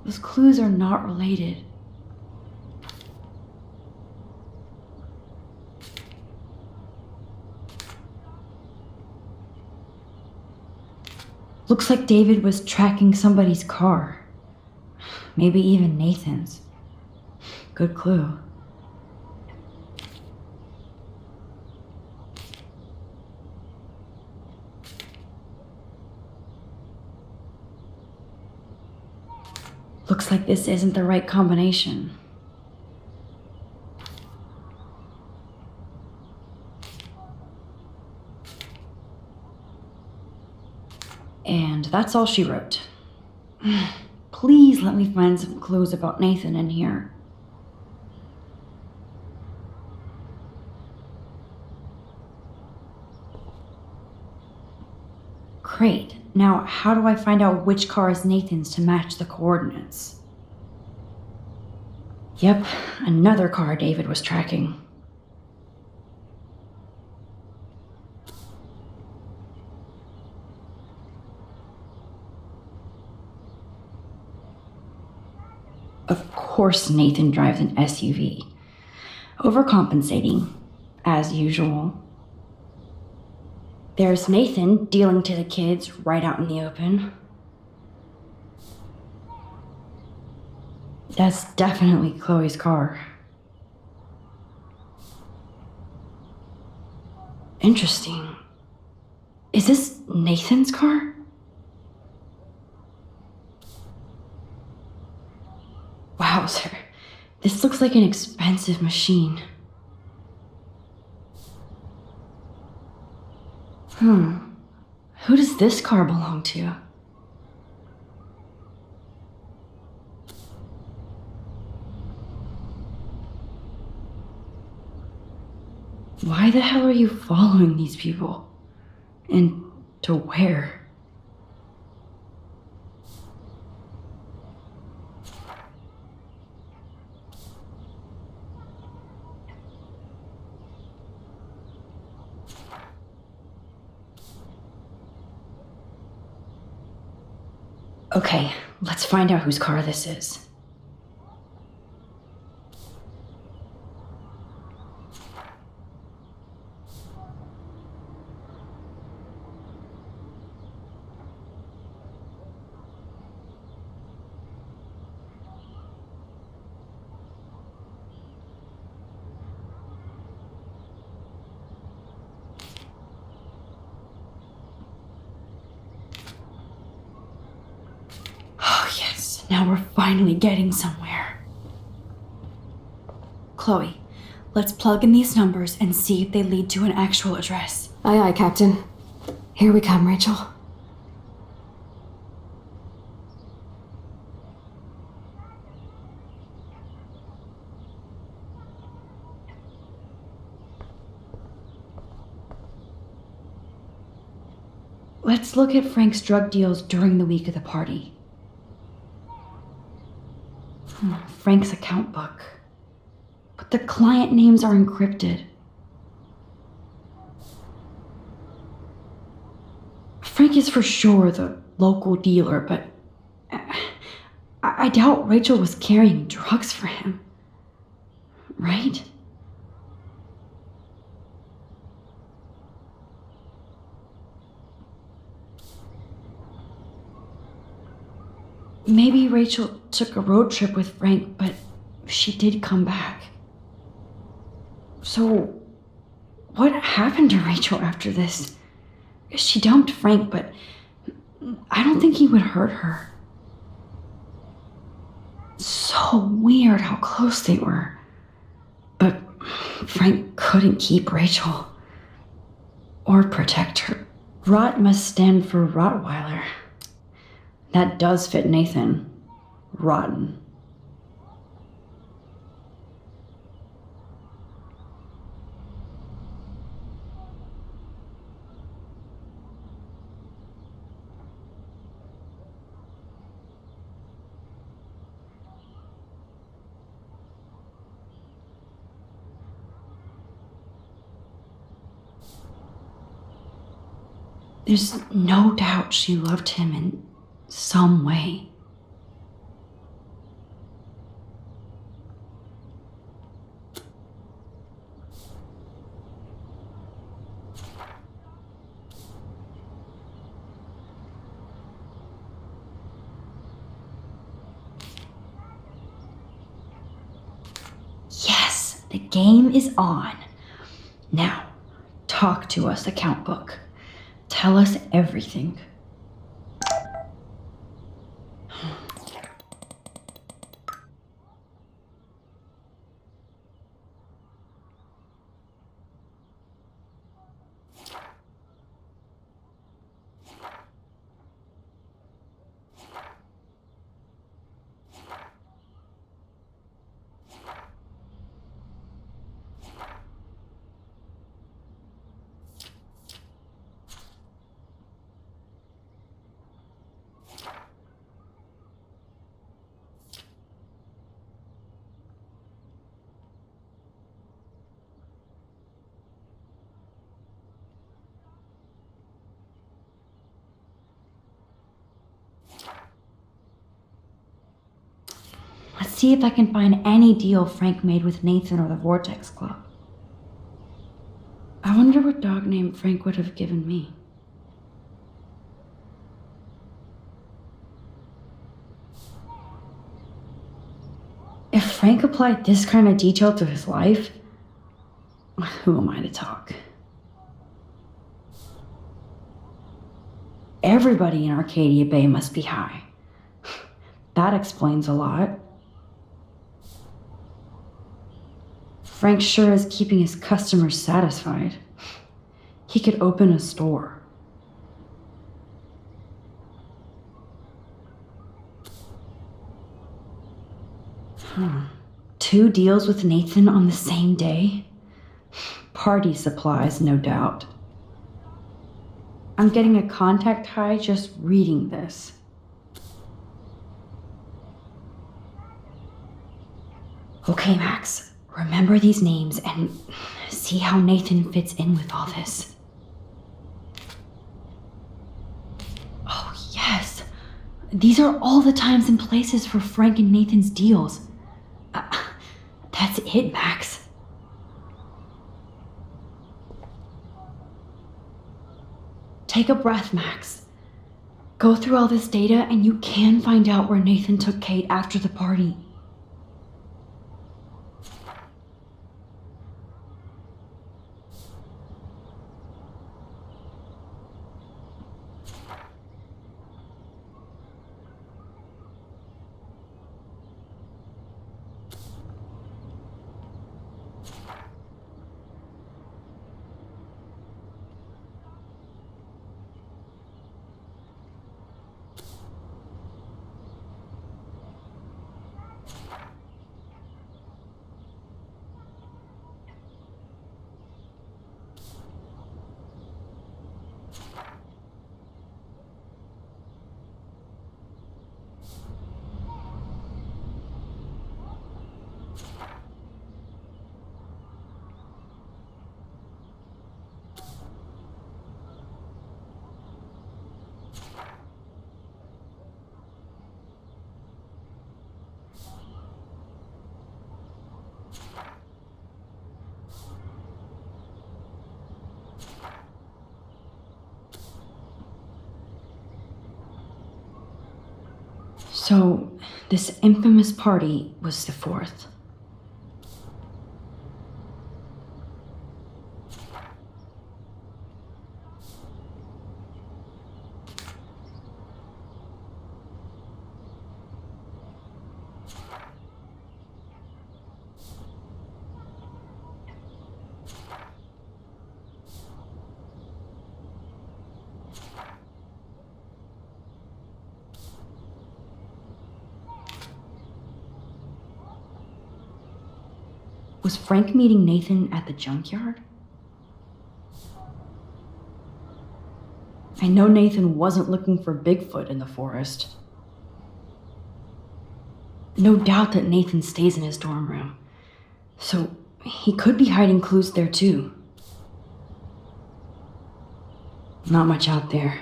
Those clues are not related. Looks like David was tracking somebody's car. Maybe even Nathan's. Good clue. Looks like this isn't the right combination. And that's all she wrote. Please let me find some clues about Nathan in here. Great. Now, how do I find out which car is Nathan's to match the coordinates? Yep, another car David was tracking. Of course Nathan drives an SUV. Overcompensating, as usual. There's Nathan dealing to the kids right out in the open. That's definitely Chloe's car. Interesting. Is this Nathan's car? Wowzer. This looks like an expensive machine. Who does this car belong to? Why the hell are you following these people? And to where? Okay, let's find out whose car this is. Now we're finally getting somewhere. Chloe, let's plug in these numbers and see if they lead to an actual address. Aye, aye, Captain. Here we come, Rachel. Let's look at Frank's drug deals during the week of the party. Frank's account book. But the client names are encrypted. Frank is for sure the local dealer, but I doubt Rachel was carrying drugs for him. Right? Maybe Rachel took a road trip with Frank, but she did come back. So, what happened to Rachel after this? She dumped Frank, but I don't think he would hurt her. So weird how close they were. But Frank couldn't keep Rachel. Or protect her. Rot must stand for Rottweiler. That does fit Nathan. Rotten. There's no doubt she loved him in some way. Yes, the game is on. Now, talk to us, account book. Tell us everything. Let's see if I can find any deal Frank made with Nathan or the Vortex Club. I wonder what dog name Frank would have given me. If Frank applied this kind of detail to his life, who am I to talk? Everybody in Arcadia Bay must be high. That explains a lot. Frank sure is keeping his customers satisfied. He could open a store. Two deals with Nathan on the same day? Party supplies, no doubt. I'm getting a contact high just reading this. Okay, Max. Remember these names and see how Nathan fits in with all this. Oh, yes. These are all the times and places for Frank and Nathan's deals. That's it, Max. Take a breath, Max. Go through all this data and you can find out where Nathan took Kate after the party. So, this infamous party was the 4th. Was Frank meeting Nathan at the junkyard? I know Nathan wasn't looking for Bigfoot in the forest. No doubt that Nathan stays in his dorm room, so he could be hiding clues there too. Not much out there.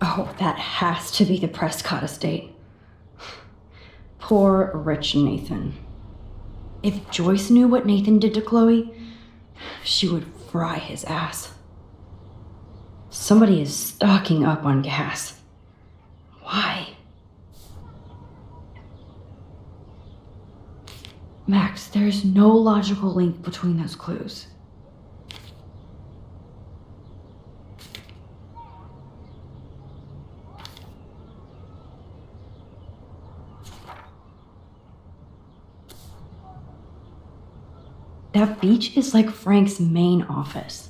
Oh, that has to be the Prescott estate. Poor rich Nathan. If Joyce knew what Nathan did to Chloe, she would fry his ass. Somebody is stocking up on gas. Why? Max, there's no logical link between those clues. That beach is like Frank's main office.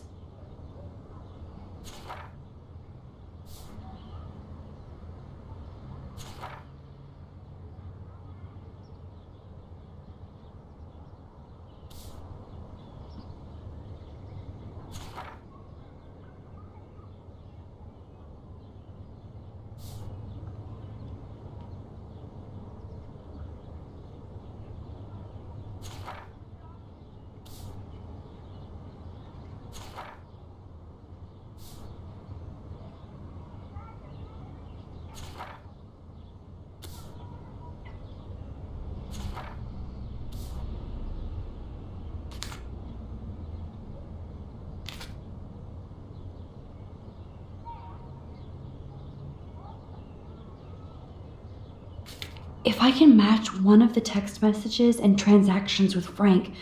If I can match one of the text messages and transactions with Frank,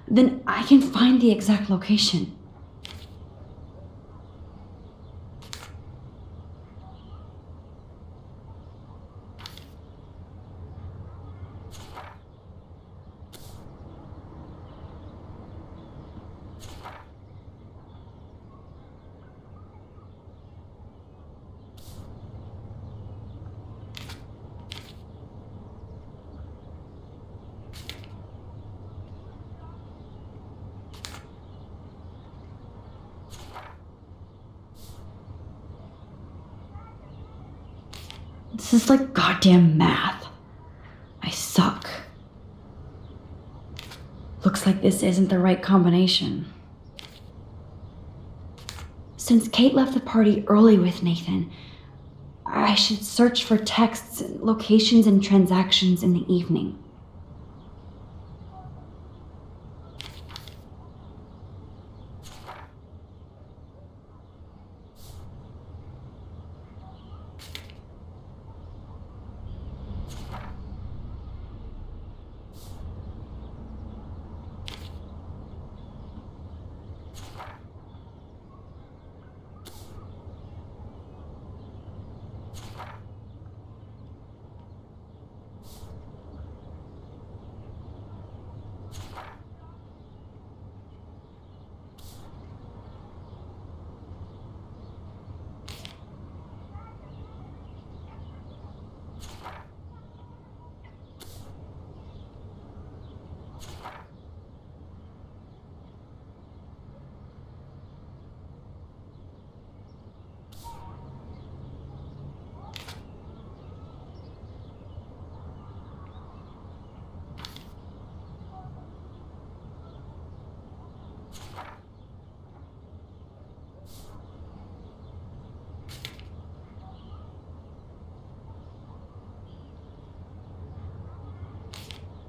then I can find the exact location. This is like goddamn math. I suck. Looks like this isn't the right combination. Since Kate left the party early with Nathan, I should search for texts, locations, and transactions in the evening.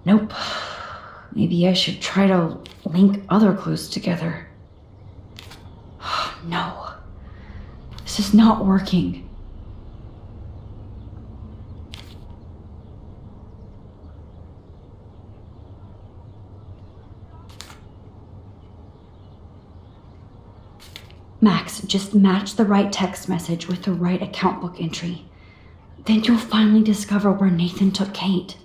Nope. Maybe I should try to link other clues together. No. This is not working. Max, just match the right text message with the right account book entry. Then you'll finally discover where Nathan took Kate.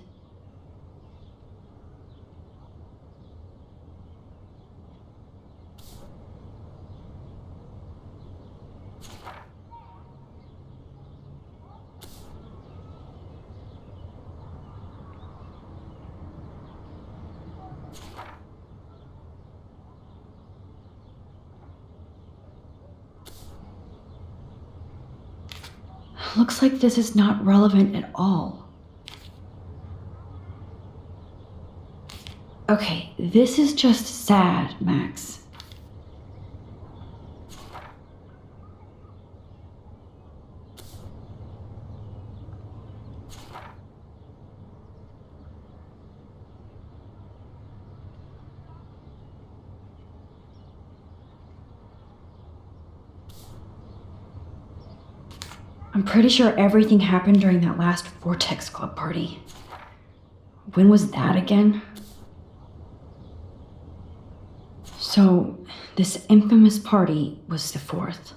Looks like this is not relevant at all. Okay, this is just sad, Max. I'm pretty sure everything happened during that last Vortex Club party. When was that again? So, this infamous party was the 4th.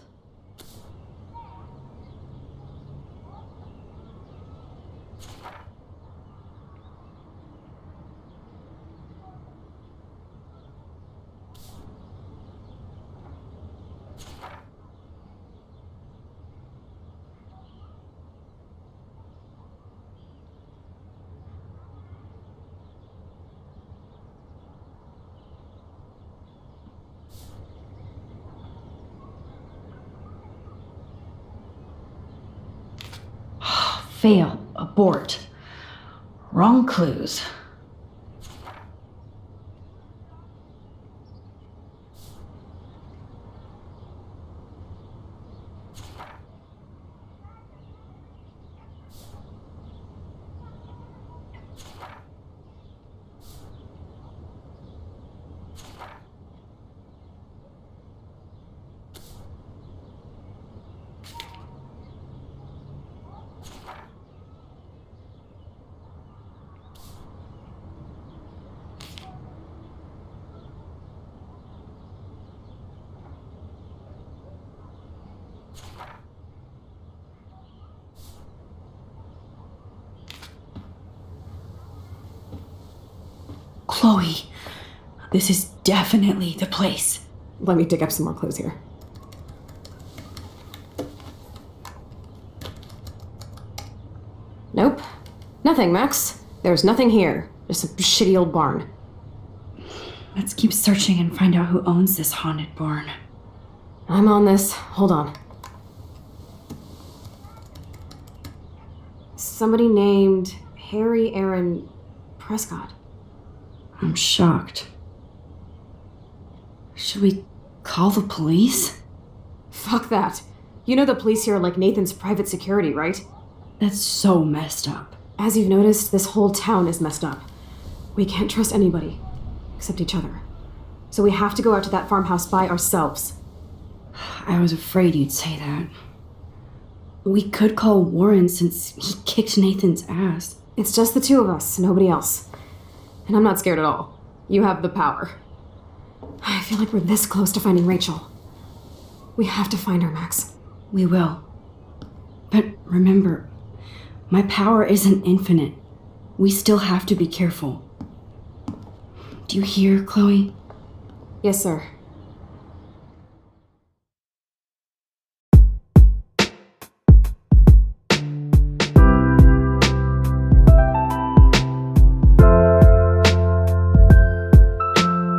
Fail. Abort. Wrong clues. Chloe, this is definitely the place. Let me dig up some more clues here. Nope. Nothing, Max. There's nothing here. Just a shitty old barn. Let's keep searching and find out who owns this haunted barn. I'm on this. Hold on. Somebody named Harry Aaron Prescott. I'm shocked. Should we call the police? Fuck that. You know the police here are like Nathan's private security, right? That's so messed up. As you've noticed, this whole town is messed up. We can't trust anybody, except each other. So we have to go out to that farmhouse by ourselves. I was afraid you'd say that. We could call Warren since he kicked Nathan's ass. It's just the two of us, nobody else. And I'm not scared at all. You have the power. I feel like we're this close to finding Rachel. We have to find her, Max. We will. But remember, my power isn't infinite. We still have to be careful. Do you hear, Chloe? Yes, sir.